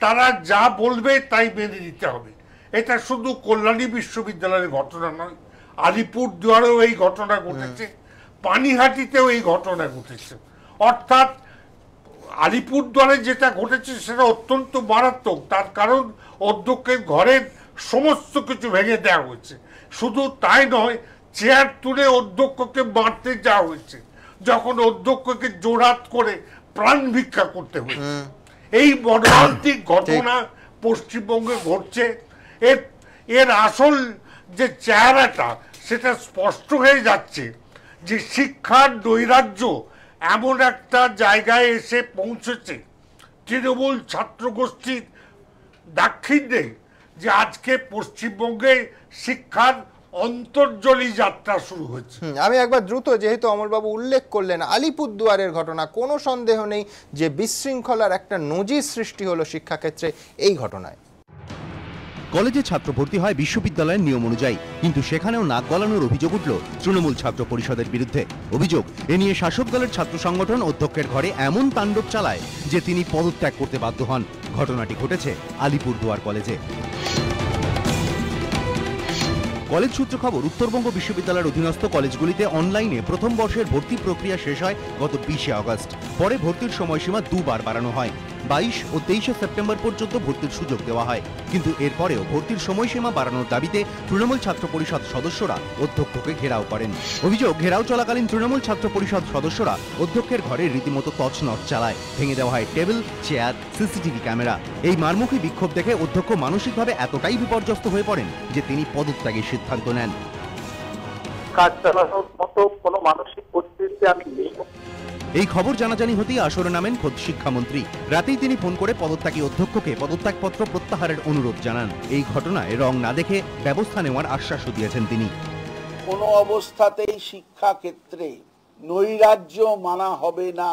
তারা যা বলবে তাই মেনে নিতে হবে। এটা শুধু কল্যাণী বিশ্ববিদ্যালয়ের ঘটনা নয়, আলিপুরদুয়ারেও এই ঘটনা ঘটেছে, পানিহাটিতেও এই ঘটনা ঘটেছে। অর্থাৎ আলিপুরদুয়ারে যেটা ঘটেছে সেটা অত্যন্ত মারাত্মক, তার কারণ অধ্যক্ষের ঘরের সমস্ত কিছু ভেঙে দেওয়া হয়েছে। শুধু তাই নয়, চেয়ার তুলে অধ্যক্ষকে মারতে যাওয়া হয়েছে, যখন অধ্যক্ষকে জোড়হাত করে প্রাণ ভিক্ষা করতে হয়েছে। এই মর্মান্তিক ঘটনা পশ্চিমবঙ্গে ঘটছে। এর আসল যে চেহারাটা সেটা স্পষ্ট হয়ে যাচ্ছে যে শিক্ষার নৈরাজ্য এমন একটা জায়গায় এসে পৌঁছেছে তৃণমূল ছাত্র গোষ্ঠীর দাক্ষিণ্যে, যে আজকে পশ্চিমবঙ্গে শিক্ষার অন্তর্জলী যাত্রা শুরু হয়েছে। আমি একবার দ্রুত, যেহেতু অমলবাবু উল্লেখ করলেন আলিপুরদুয়ারের ঘটনা, কোনো সন্দেহ নেই যে বিশৃঙ্খলার একটা নজির সৃষ্টি হলো শিক্ষাক্ষেত্রে এই ঘটনায়। কলেজে ছাত্র ভর্তি হয় বিশ্ববিদ্যালয়ের নিয়ম অনুযায়ী, কিন্তু সেখানেও নাক গলানোর অভিযোগ উঠল তৃণমূল ছাত্র পরিষদের বিরুদ্ধে। অভিযোগ, এ নিয়ে শাসক দলের ছাত্র সংগঠন অধ্যক্ষের ঘরে এমন তাণ্ডব চালায় যে তিনি পদত্যাগ করতে বাধ্য হন। ঘটনাটি ঘটেছে আলিপুরদুয়ার কলেজে। কলেজ সূত্র খবর, উত্তরবঙ্গ বিশ্ববিদ্যালয়ের অধীনস্থ কলেজগুলিতে অনলাইনে প্রথম বর্ষের ভর্তি প্রক্রিয়া শেষ হয় গত 20 আগস্ট। পরে ভর্তির সময়সীমা 2 বার বাড়ানো হয়। 22 ও 23 সেপ্টেম্বর পর্যন্ত ভর্তির সুযোগ দেওয়া হয়, কিন্তু এরপরেও ভর্তির সময়সীমা বাড়ানোর দাবিতে তৃণমূল ছাত্র পরিষদ সদস্যরা অধ্যক্ষকে ঘেরাও করেন। অভিযোগ, ঘেরাও চলাকালীন তৃণমূল ছাত্র পরিষদ সদস্যরা অধ্যক্ষের ঘরে রীতিমতো তছনছ চালায়। ভেঙে দেওয়া হয় টেবিল, চেয়ার, সিসিটিভি ক্যামেরা। এই মারমুখী বিক্ষোভ দেখে অধ্যক্ষ মানসিকভাবে এতটাই বিপর্যস্ত হয়ে পড়েন যে তিনি পদত্যাগের সিদ্ধান্ত নেন। কাজ চালানোর মতো কোনো মানসিক পরিস্থিতি আমি নেই। এই খবর জানাজানি হতেই আসরে নামেন খোদ শিক্ষামন্ত্রী। রাতেই তিনি ফোন করে পদত্যাগী অধ্যক্ষকে পদত্যাগপত্র প্রত্যাহারের অনুরোধ জানান। এই ঘটনায় রং না দেখে ব্যবস্থা নেওয়ার আশ্বাসও দিয়েছেন তিনি। কোনো অবস্থাতেই শিক্ষা ক্ষেত্রে নৈরাজ্য মানা হবে না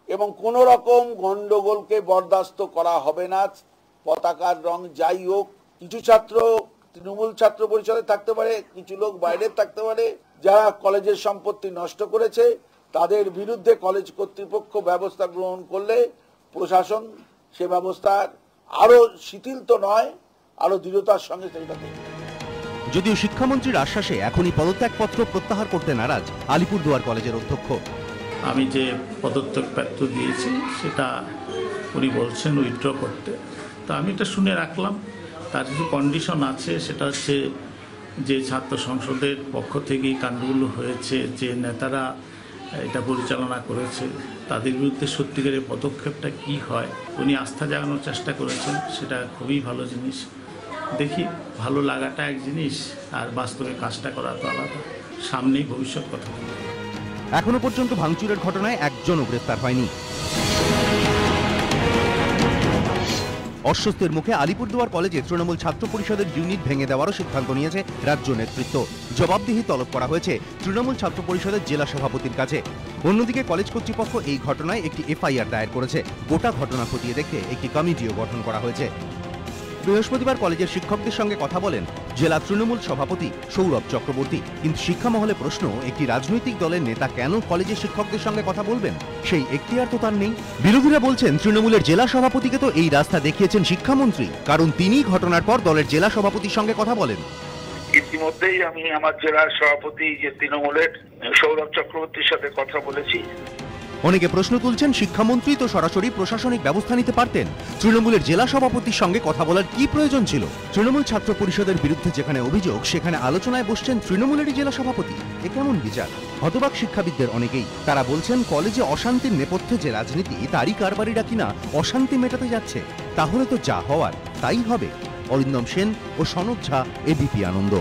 এবং কোনো রকম গন্ডগোলকে বরদাস্ত করা হবে না। পতাকার রং যাই হোক, কিছু ছাত্র তৃণমূল ছাত্র পরিষদে থাকতে পারে, কিছু লোক বাইরে থাকতে পারে, যারা কলেজের সম্পত্তি নষ্ট করেছে তাদের বিরুদ্ধে কলেজ কর্তৃপক্ষ ব্যবস্থা গ্রহণ করলে প্রশাসন সে ব্যবস্থার আরো শিথিল তো নয়, আরো দৃঢ়তার সঙ্গে সেটা দেখবে। যদিও শিক্ষামন্ত্রীর আশ্বাসে এখনই পদত্যাগপত্র প্রত্যাহার করতে নারাজ আলিপুরদুয়ার কলেজের অধ্যক্ষ। আমি যে পদত্যাগপত্র দিয়েছি সেটা উনি বলছেন উইথড্র করতে, তা আমি এটা শুনে রাখলাম। তার কিছু কন্ডিশন আছে, সেটা হচ্ছে যে ছাত্র সংসদের পক্ষ থেকেই কাণ্ডগুলো হয়েছে, যে নেতারা এটা পরিচালনা করেছে তাদের বিরুদ্ধে সত্যিকারের পদক্ষেপটা কি হয় উনি আস্থা জাগানোর চেষ্টা করেছেন, সেটা খুবই ভালো জিনিস। দেখি, ভালো লাগাটা এক জিনিস আর বাস্তবে কাজটা করা তো আলাদা। সামনেই ভবিষ্যৎ কথা। এখনো পর্যন্ত ভাঙচুরের ঘটনায় একজনও গ্রেফতার হয়নি। অস্বস্তির মুখে আলিপুরদুয়ার কলেজে তৃণমূল ছাত্র পরিষদের ইউনিট ভেঙে দেওয়ারও সিদ্ধান্ত নিয়েছে রাজ্য নেতৃত্ব। জবাবদিহি তলব করা হয়েছে তৃণমূল ছাত্র পরিষদের জেলা সভাপতির কাছে। অন্যদিকে কলেজ কর্তৃপক্ষ এই ঘটনায় একটি এফআইআর দায়ের করেছে। গোটা ঘটনা খতিয়ে দেখতে একটি কমিটিও গঠন করা হয়েছে। বৃহস্পতিবার কলেজের শিক্ষকদের সঙ্গে কথা বলেন জেলা তৃণমূল সভাপতি সৌরভ চক্রবর্তী। কিন্তু শিক্ষা মহলে প্রশ্ন, একটি রাজনৈতিক দলের নেতা কেন কলেজের শিক্ষকদের সঙ্গে কথা বলবেন? সেই এখতিয়ার তো তার নেই। বিরোধীরা বলছেন তৃণমূলের জেলা সভাপতিকে তো এই রাস্তা দেখিয়েছেন শিক্ষামন্ত্রী, কারণ তিনি ঘটনার পর দলের জেলা সভাপতির সঙ্গে কথা বলেন। ইতিমধ্যেই আমি আমার জেলার সভাপতি যে তৃণমূলের সৌরভ চক্রবর্তীর সাথে কথা বলেছি অনেকে প্রশ্ন তুলছেন, শিক্ষামন্ত্রী তো সরাসরি প্রশাসনিক ব্যবস্থা নিতে পারতেন, তৃণমূলের জেলা সভাপতির সঙ্গে কথা বলার কি প্রয়োজন ছিল? তৃণমূল ছাত্র পরিষদের বিরুদ্ধে যেখানে অভিযোগ, সেখানে আলোচনায় বসছেন তৃণমূলেরই জেলা সভাপতি। এ কেমন বিচার? হতবাক শিক্ষাবিদদের অনেকেই। তারা বলছেন, কলেজে অশান্তির নেপথ্যে যে রাজনীতি, তারই কারবারিরা কিনা অশান্তি মেটাতে যাচ্ছে। তাহলে তো যা হওয়ার তাই হবে। অরিন্দম সেন ও সনদ ঝা, এবিপি আনন্দ।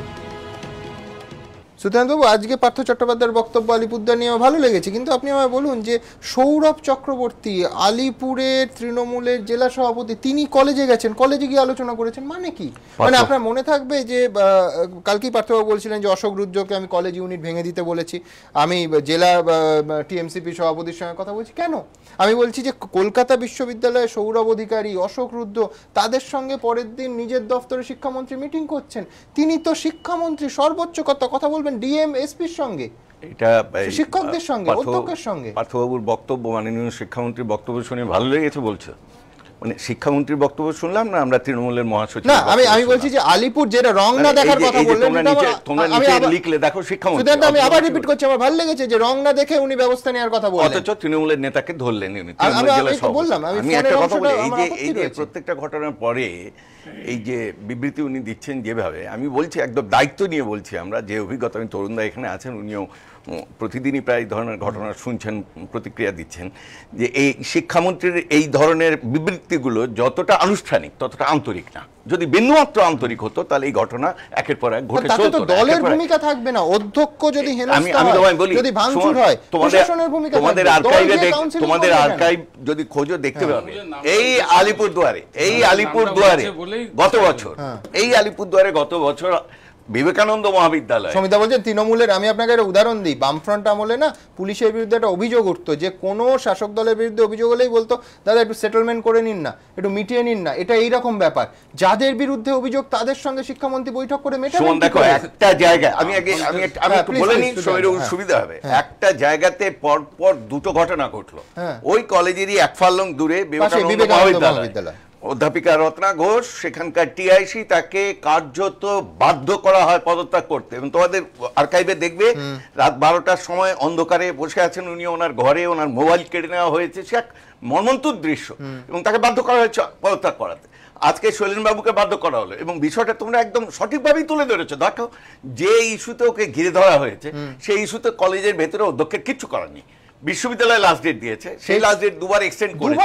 সুধান্তবাবু, আজকে পার্থ চট্টোপাধ্যায়ের বক্তব্য আলিপুরদুয়ার নিয়ে ভালো লেগেছে, কিন্তু আপনি আমায় বলুন যে সৌরভ চক্রবর্তী আলিপুরের তৃণমূলের জেলা সভাপতি, তিনি কলেজে গেছেন, কলেজে গিয়ে আলোচনা করেছেন, মানে কি? মানে আপনার মনে থাকবে যে কালকেই পার্থবাবু বলছিলেন যে অশোক রুদ্রকে আমি কলেজ ইউনিট ভেঙে দিতে বলেছি, আমি জেলা টিএমসিপি সভাপতির সঙ্গে কথা বলছি। কেন? আমি বলছি যে কলকাতা বিশ্ববিদ্যালয়ে সৌরভ অধিকারী, অশোক রুদ্র, তাদের সঙ্গে পরের দিন নিজের দফতরে শিক্ষামন্ত্রী মিটিং করছেন। তিনি তো শিক্ষামন্ত্রী, সর্বোচ্চ কথা বলবেন ডিএম এসপির সঙ্গে, এটা শিক্ষকদের সঙ্গে, অধ্যক্ষের সঙ্গে। পার্থবাবুর বক্তব্য, মাননীয় শিক্ষামন্ত্রীর বক্তব্য শুনে ভালো লেগেছে বলছে? মানে শিক্ষামন্ত্রীর বক্তব্য শুনলাম না আমরা তৃণমূলের মহাসচিব? না, আমি বলছি যে আলিপুর যেটা রং না দেখার কথা বললেন, তোমরা নিচে লিখলে দেখো শিক্ষামন্ত্রী। আমি আবার রিপিট করছি, আমার ভালো লেগেছে যে রং না দেখে উনি ব্যবস্থা নেওয়ার কথা বললেন, অথচ তৃণমূলের নেতাকে ধরলেন। আমি একটা কথা বলি, এই যে প্রত্যেকটা ঘটনার পরে এই যে বিবৃতি উনি দিচ্ছেন যেভাবে, আমি বলছি একদম দায়িত্ব নিয়ে বলছি, আমরা যে অভিজ্ঞতা, আমি তরুণদা এখানে আছেন, উনিও প্রতিদিনই প্রায় ধরনের ঘটনা শুনছেন, প্রতিক্রিয়া দিচ্ছেন, যে এই শিক্ষামন্ত্রীর এই ধরনের বিবৃতিগুলো যতটা আনুষ্ঠানিক ততটা আন্তরিক না। যদি বিন্দুমাত্র আন্তরিক হতো তাহলে এই ঘটনা একের পর এক ঘটে চলতো না। দলের ভূমিকা থাকবে না, অধ্যক্ষ যদি হেনস্থা হয়, যদি ভাঙচুর হয়, প্রশাসনের ভূমিকা থাকবে। তোমাদের আর্কাইভ যদি খোঁজো দেখতে পাবে, এই আলিপুরদুয়ারে গত বছর বিবেকানন্দ মহাবিদ্যালয়, সমিতা বলছেন তৃণমূলের, আমি আপনাকে একটা উদাহরণ দিই, বামফ্রন্ট আমলে না পুলিশের বিরুদ্ধে একটা অভিযোগ উঠতো যে কোনো শাসক দলের বিরুদ্ধে অভিযোগ হলেই বলতো দাদা একটু সেটেলমেন্ট করে নিন না, একটু মিটিয়ে নিন না, এটা এইরকম ব্যাপার। যাদের বিরুদ্ধে অভিযোগ তাদের সঙ্গে শিক্ষামন্ত্রী বৈঠক করে মেটাবেন। দেখো, একটা জায়গায় আমি একটু বলে নিই, সুবিধা হবে। একটা জায়গাতে পরপর দুটো ঘটনা ঘটলো, ওই কলেজেরই এক ফার্লং দূরে বিবেকানন্দ মহাবিদ্যালয়, অধ্যাপিকা রত্না ঘোষ, সেখানকার টিআইসি, তাকে কার্যত বাধ্য করা হয় পদত্যাগ করতে। এবং তোমাদের আর্কাইভে দেখবে রাত 12টার সময় অন্ধকারে বসে আছেন উনি, ওনার ঘরে ওনার মোবাইল কেড়ে নেওয়া হয়েছে, সে এক মর্মন্তুদ দৃশ্য, এবং তাকে বাধ্য করা হয়েছে পদত্যাগ করাতে। আজকে শৈলেনবাবুকে বাধ্য করা হলো, এবং বিষয়টা তোমরা একদম সঠিকভাবেই তুলে ধরেছো। দেখো, যে ইস্যুতে ওকে ঘিরে ধরা হয়েছে সেই ইস্যুতে কলেজের ভেতরে অধ্যক্ষের কিচ্ছু করার নেই। বিশ্ববিদ্যালয় লাস্ট ডেট দিয়েছে, সেই লাস্ট ডেট দুবার এক্সটেন্ড করেছে।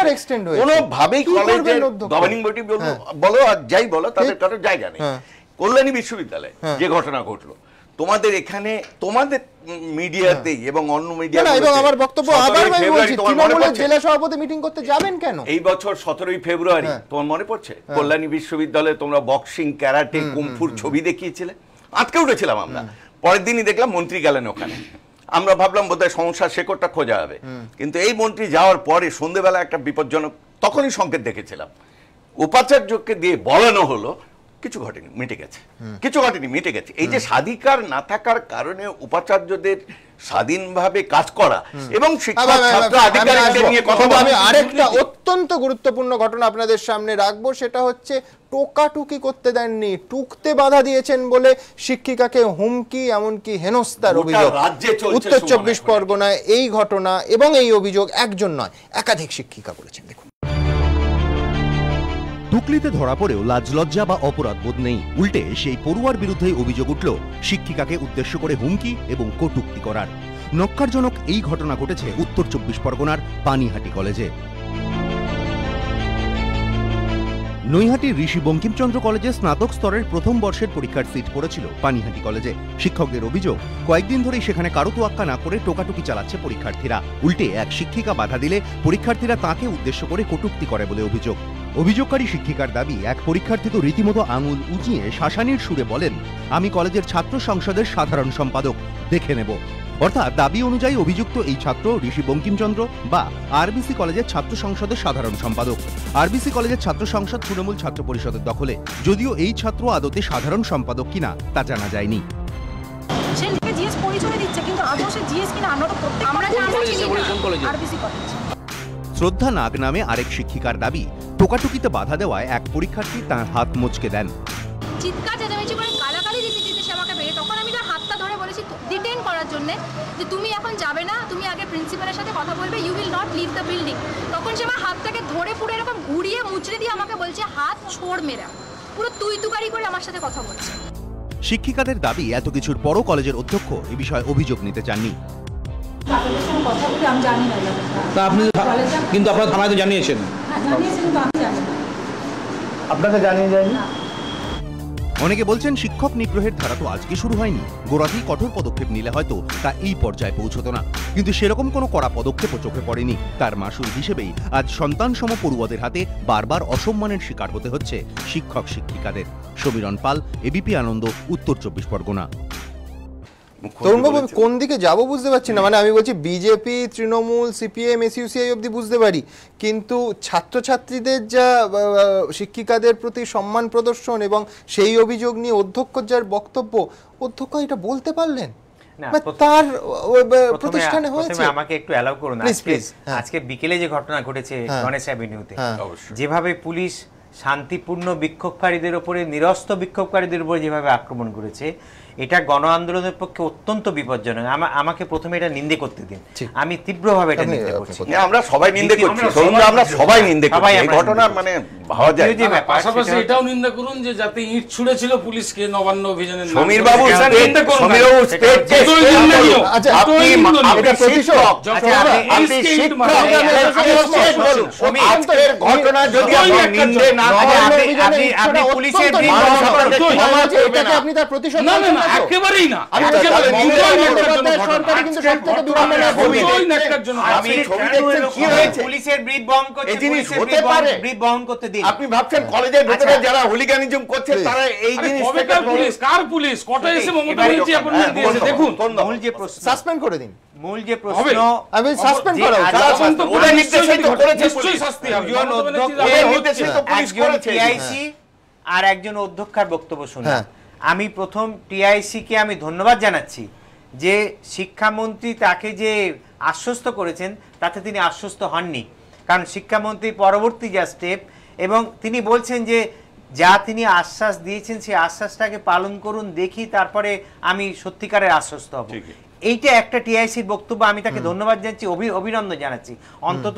কোনোভাবেই কলেজের গভর্নিং বডি বলো আর যাই বলো, তাদের কারোর জায়গা নেই। কল্যাণী বিশ্ববিদ্যালয়ে যে ঘটনা ঘটলো, তোমাদের এখানে, তোমাদের মিডিয়াতেই এবং অন্য মিডিয়া, এবং আমার বক্তব্য আবার আমি বলছি, তৃণমূলের জেলা সভাপতি মিটিং করতে যাবেন কেন? এই বছর 17 ফেব্রুয়ারি তোমার মনে পড়ছে, কল্যাণী বিশ্ববিদ্যালয়ে তোমরা বক্সিং, ক্যারাটে, কুমফুর ছবি দেখিয়েছিলে, আটকে উঠেছিলাম আমরা। পরের দিনই দেখলাম মন্ত্রী গেলেন ওখানে, আমরা ভাবলাম বোধহয় সমস্যার শেকড়টা খোঁজা হবে, কিন্তু এই মন্ত্রী যাওয়ার পরে সন্ধ্যেবেলা একটা বিপজ্জনক, তখনই সংকেত দেখেছিলাম, উপাচার্যকে দিয়ে বলানো হলো কিছু ঘটেনি, মিটে গেছে, কিছু ঘটেনি, মিটে গেছে। এই যে স্বাধিকার না থাকার কারণে উপাচার্যদের স্বাধীনভাবে কাজ করা এবং শিক্ষক ছাত্র আধিকারিকদের নিয়ে কথা বলা। আমি আরেকটা অত্যন্ত গুরুত্বপূর্ণ ঘটনা আপনাদের সামনে রাখবো, সেটা হচ্ছে টোকাটুকি করতে দেননি, টুকতে বাধা দিয়েছেন বলে শিক্ষিকাকে হুমকি, এমনকি হেনস্থার অভিযোগ উত্তর 24 পরগনায়। এই ঘটনা এবং এই অভিযোগ একজন নয়, একাধিক শিক্ষিকা করেছেন। দেখুন, টুকলিতে ধরা পড়েও লাজলজ্জা বা অপরাধ বোধ নেই, উল্টে সেই পড়ুয়ার বিরুদ্ধেই অভিযোগ উঠল শিক্ষিকাকে উদ্দেশ্য করে হুমকি এবং কটূক্তি করার। নক্কারজনক এই ঘটনা ঘটেছে উত্তর 24 পরগনার পানিহাটি কলেজে। নৈহাটির ঋষি বঙ্কিমচন্দ্র কলেজে স্নাতক স্তরের প্রথম বর্ষের পরীক্ষার সিট পড়েছিল পানিহাটি কলেজে। শিক্ষকদের অভিযোগ, কয়েকদিন ধরেই সেখানে কারো তোয়াক্কা না করে টোকাটুকি চালাচ্ছে পরীক্ষার্থীরা। উল্টে এক শিক্ষিকা বাধা দিলে পরীক্ষার্থীরা তাকে উদ্দেশ্য করে কটূক্তি করে বলে অভিযোগ। অভিযোগকারী শিক্ষিকার দাবি, এক পরীক্ষার্থী তো রীতিমতো আঙুল উঁচিয়ে শাসানির সুরে বলেন, আমি কলেজের ছাত্র সংসদের সাধারণ সম্পাদক, দেখে নেব। অর্থাৎ দাবি অনুযায়ী অভিযুক্ত এই ছাত্র ঋষি বঙ্কিমচন্দ্র বা আরবিসি কলেজের ছাত্র সংসদের সাধারণ সম্পাদক। আরবিসি কলেজের ছাত্র সংসদ তৃণমূল ছাত্র পরিষদের দখলে, যদিও এই ছাত্র আদতে সাধারণ সম্পাদক কিনা তা জানা যায়নি। শ্রদ্ধা নাগ নামে আরেক শিক্ষিকার দাবি, টোকাটুকিতে বাধা দেওয়ায় এক পরীক্ষার্থী তাঁর হাত মোচকে দেন। চিৎকার চেঁচামেচি করে গালাগালি দিতে দিতে সে আমাকে বেড়ে, তখন আমি তার হাতটা ধরে বলেছি ডিটেইন করার জন্য সামনে যে তুমি এখন যাবে না, তুমি আগে প্রিন্সিপালের সাথে কথা বলবে, you will not leave the building. তখন সে আমার হাতটাকে ধরে পুরো এরকম ঘুরিয়ে মুচড়ে দিয়ে আমাকে বলছে হাত ছোড় মেরা, পুরো তুই তুকারি করে আমার সাথে কথা বলছে। শিক্ষিকাদের দাবি এত কিছুর পরও কলেজের অধ্যক্ষ এ বিষয়ে অভিযোগ নিতে চাননি। তা আপনি কিন্তু আপনারা থানায় তো জানিয়েছেন। আপনাকে জানিয়ে যায়নি? অনেকে বলছেন শিক্ষক নিগ্রহের ধারা তো আজকে শুরু হয়নি, গোড়াতেই কঠোর পদক্ষেপ নিলে হয়তো তা এই পর্যায়ে পৌঁছতো না। কিন্তু সেরকম কোনো কড়া পদক্ষেপও চোখে পড়েনি। তার মাসুল হিসেবেই আজ সন্তান সম পড়ুয়াদের হাতে বারবার অসম্মানের শিকার হতে হচ্ছে শিক্ষক শিক্ষিকাদের। সমীরণ পাল, এবিপি আনন্দ, উত্তর 24 পরগনা। তরুণবাবু আমি কোন দিকে যাবো বুঝতে পারছি না। মানে আমি বলছি বিজেপি, তৃণমূল, সিপিএম, এসইউসিআই অবধি বুঝতে পারি, কিন্তু ছাত্রছাত্রীদের যা শিক্ষিকাদের প্রতি সম্মান প্রদর্শন এবং সেই অভিযোগ নিয়ে অধ্যক্ষর যার বক্তব্য, অধ্যক্ষ এটা বলতে পারলেন তার প্রতিষ্ঠানে হয়েছে। আমাকে একটু অ্যালাউ করুন, আজকে বিকেলে যে ঘটনা ঘটেছে গণেশ অ্যাভিনিউতে, যেভাবে পুলিশ শান্তিপূর্ণ বিক্ষোভকারীদের উপরে, নিরস্ত্র বিক্ষোভকারীদের উপরে যেভাবে আক্রমণ করেছে, এটা গণ আন্দোলনের পক্ষে অত্যন্ত বিপজ্জনক। আমাকে প্রথমে এটা নিন্দে করতে দিন, আমি তীব্রভাবে এটা নিন্দে করছি। আমরা সবাই নিন্দে করছি, আমরা সবাই নিন্দে করছি এই ঘটনা, মানে ভাবা যায় না। পাশাপাশি এটাও নিন্দা করুন যে যাতে ইট ছুঁড়েছিল পুলিশকে নবান্ন অভিযানের নামে। সমীর বাবু আজকের ঘটনা যদি আপনি নিন্দে না করেন, আপনি পুলিশের আপনি তার প্রতিশোধ একেবারেই না। পুলিশের ব্রিফ বহন করতে দিন। আপনি ভাবছেন কলেজের ভেতরে যারা হুলিগানিজম করছে তারা এই জিনিসটা পুলিশ কার পুলিশ কটা এসে মমতা ব্যানার্জি অ্যাপয়েন্টমেন্ট দিয়েছে দেখুন। মূল যে প্রশ্ন সাসপেন্ড করে দিন, মূল যে প্রশ্ন আমি সাসপেন্ড করা ওটা নির্দেশিত করেছে, নিশ্চয়ই শাস্তি হবে। একজন টিআইসি আর একজন অধ্যক্ষের বক্তব্য শুনলাম। আমি প্রথম টিআইসি কে আমি ধন্যবাদ জানাচ্ছি যে শিক্ষামন্ত্রী তাকে যে আশ্বস্ত করেছেন তাতে তিনি আশ্বস্ত হননি, কারণ শিক্ষামন্ত্রী পরবর্তী যা স্টেপ, এবং তিনি বলছেন যে যা তিনি আশ্বাস দিয়েছেন সেই আশ্বাসটাকে পালন করুন, দেখি তারপরে আমি সত্যিকারের আশ্বস্ত হব। এইটা একটা টিআইসির বক্তব্য, আমি তাকে ধন্যবাদ জানাচ্ছি, অভিনন্দন জানাচ্ছি, অন্তত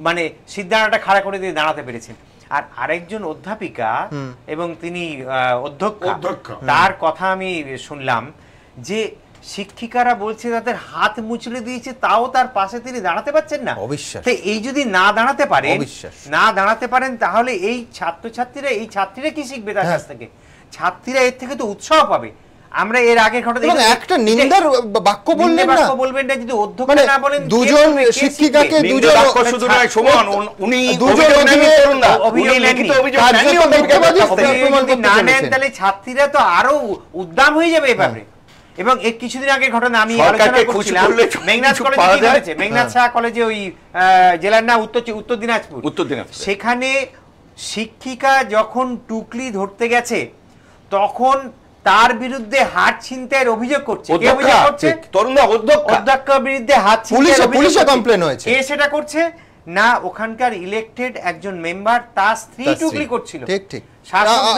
মানে সিদ্ধান্তটা খাড়া করে দিয়ে দাঁড়াতে পেরেছেন। আর আরেকজন অধ্যাপিকা এবং তিনি অধ্যক্ষ, তার কথা আমি শুনলাম যে শিক্ষিকারা বলছে তাদের হাত মুচড়ে দিয়েছে, তাও তার পাশে তিনি দাঁড়াতে পারছেন না। এই যদি না দাঁড়াতে পারেন তাহলে এই ছাত্রছাত্রীরা, এই ছাত্রীরা কি শিখবে তার কাছ থেকে? ছাত্রীরা এর থেকে তো উৎসাহ পাবে। আমরা এর আগের ঘটনা একটা নিন্দার বাক্য বললেন না, বলবেন না, যদি অধ্যক্ষ না বলেন, দুজন শিক্ষিকাকে দুজন বাক্য শুধু নয় সুমন, উনি না নেন তাহলে ছাত্রীরা তো আরো উদ্দাম হয়ে যাবে এভাবে। এবং এর কিছুদিন আগের ঘটনা আমি আলোচনা করছিলাম, মেঘনাদ কলেজে কি হয়েছে, মেঘনাদ শাহ কলেজে ওই জেলার নাম উত্তর দিনাজপুর, সেখানে শিক্ষিকা যখন টুকলি ধরতে গেছে তখন তার বিরুদ্ধে হাত ছিনতাইয়ের অভিযোগ করছে। কে অভিযোগ করছে? অধ্যক্ষের বিরুদ্ধে হাত ছিনতাইয়ের পুলিশে কমপ্লেন হয়েছে। কে সেটা করছে না? ওখানকার ইলেক্টেড একজন মেম্বার, তার স্ত্রী টুকলি করছিল। ঠিক ঠিক,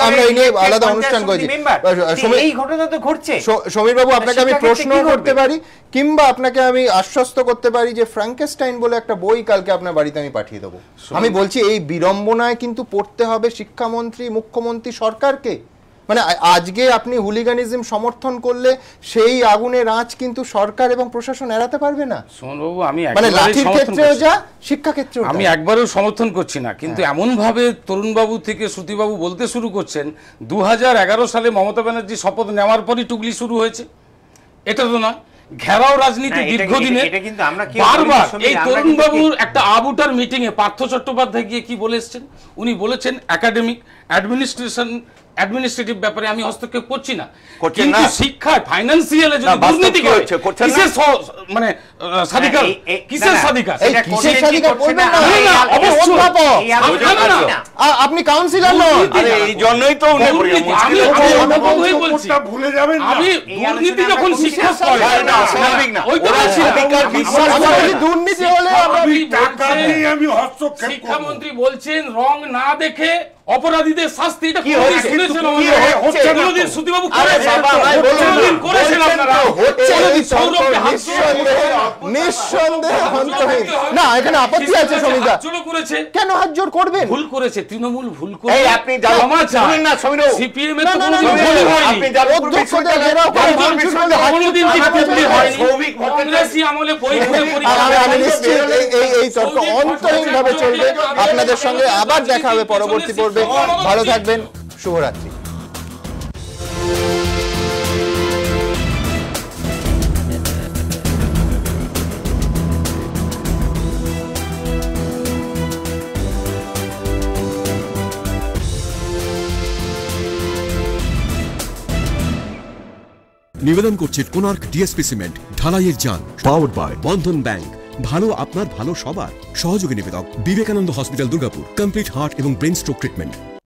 আমরা এই নিয়ে আলাদা অনুষ্ঠান করেছি। এই ঘটনা তো ঘটছে। সমীর বাবু, আপনাকে আমি প্রশ্ন করতে পারি কিংবা আপনাকে আমি আশ্বস্ত করতে পারি যে ফ্র্যাঙ্কেস্টাইন বলে একটা বই কালকে আপনার বাড়িতে আমি পাঠিয়ে দেবো। আমি বলছি এই বিড়ম্বনায় কিন্তু পড়তে হবে শিক্ষামন্ত্রী, মুখ্যমন্ত্রী, সরকারকে। মানে আজকে আপনি হুলিগানিজম সমর্থন করলে সেই আগুনের আঁচ কিন্তু সরকার এবং প্রশাসন এড়াতে পারবে না। সোমবাবু, আমি মানে লাঠির ক্ষেত্রেও যা, শিক্ষা ক্ষেত্রেও আমি একবারও সমর্থন করছি না, কিন্তু এমন ভাবে তরুণবাবু থেকে শ্রুতিবাবু বলতে শুরু করছেন 2011 সালে মমতা ব্যানার্জি শপথ নেওয়ার পরই টুকলি শুরু হয়েছে, এটা তো নয়। ঘেরাও রাজনীতি দীর্ঘদিনে, বারবার এই তরুণবাবুর একটা আবুটার মিটিং এ পার্থ চট্টোপাধ্যায় গিয়ে কি বলে এসছেন, উনি বলেছেন একাডেমিক অ্যাডমিনিস্ট্রেটিভ ব্যাপারে আমি হস্তক্ষেপ করছি না, কিন্তু শিক্ষায় ফাইন্যান্সিয়ালে যদি দুর্নীতি করে কিসের মানে স্বাধিকার, কিসের স্বাধিকার? আপনি কাউন্সিলর নন, এই জন্যই তো ভুলে যাবেন। আমি দুর্নীতি যখন শিক্ষা করে দুর্নীতি হলে আমি হস্তক্ষেপ। শিক্ষামন্ত্রী বলছেন রং না দেখে অপরাধীদের শাস্তি এটা কি হচ্ছে? শুনেছেন কি হচ্ছে? কোনোদিন সুদীবাবু আরে বাবা, ভাই, বলুন না। কোনোদিন করেছেন আপনারা? হচ্ছে কোনোদিন এই তর্ক সৌরভকে হাত নিঃসন্দেহে অন্তহীন। না, এখানে আপত্তি আছে সমীরদা। করেছে কেন হাত জোর করবেন? ভুল করেছে তৃণমূল, ভুল এই করেছে। আপনি শুনুন না সমীরবাবু, সিপিএম এর না, তো না, না, কোনোদিন না, ভুল না, হয়নি। আপনি যাদবপুর বিশ্ববিদ্যালয়ে কোনোদিন বিপ্লবী হয়নি। সৌভিক কংগ্রেসী আমলে পরীক্ষা আমি নিশ্চিত এই তর্ক অন্তহীন ভাবে চলবে। আপনাদের সঙ্গে আবার দেখা হবে পরবর্তী পর্বে। ভালো থাকবেন, শুভরাত্রি। নিবেদন করছে কোনার্ক ডিএসপি সিমেন্ট, ঢালাইয়ের যান, পাওয়ার্ড বাই বন্ধন ব্যাংক। ভালো আপনার, ভালো সবার। সহযোগী নিবেদক Vivekananda hospital, Durgapur. Complete heart এবং ব্রেন স্ট্রোক ট্রিটমেন্ট।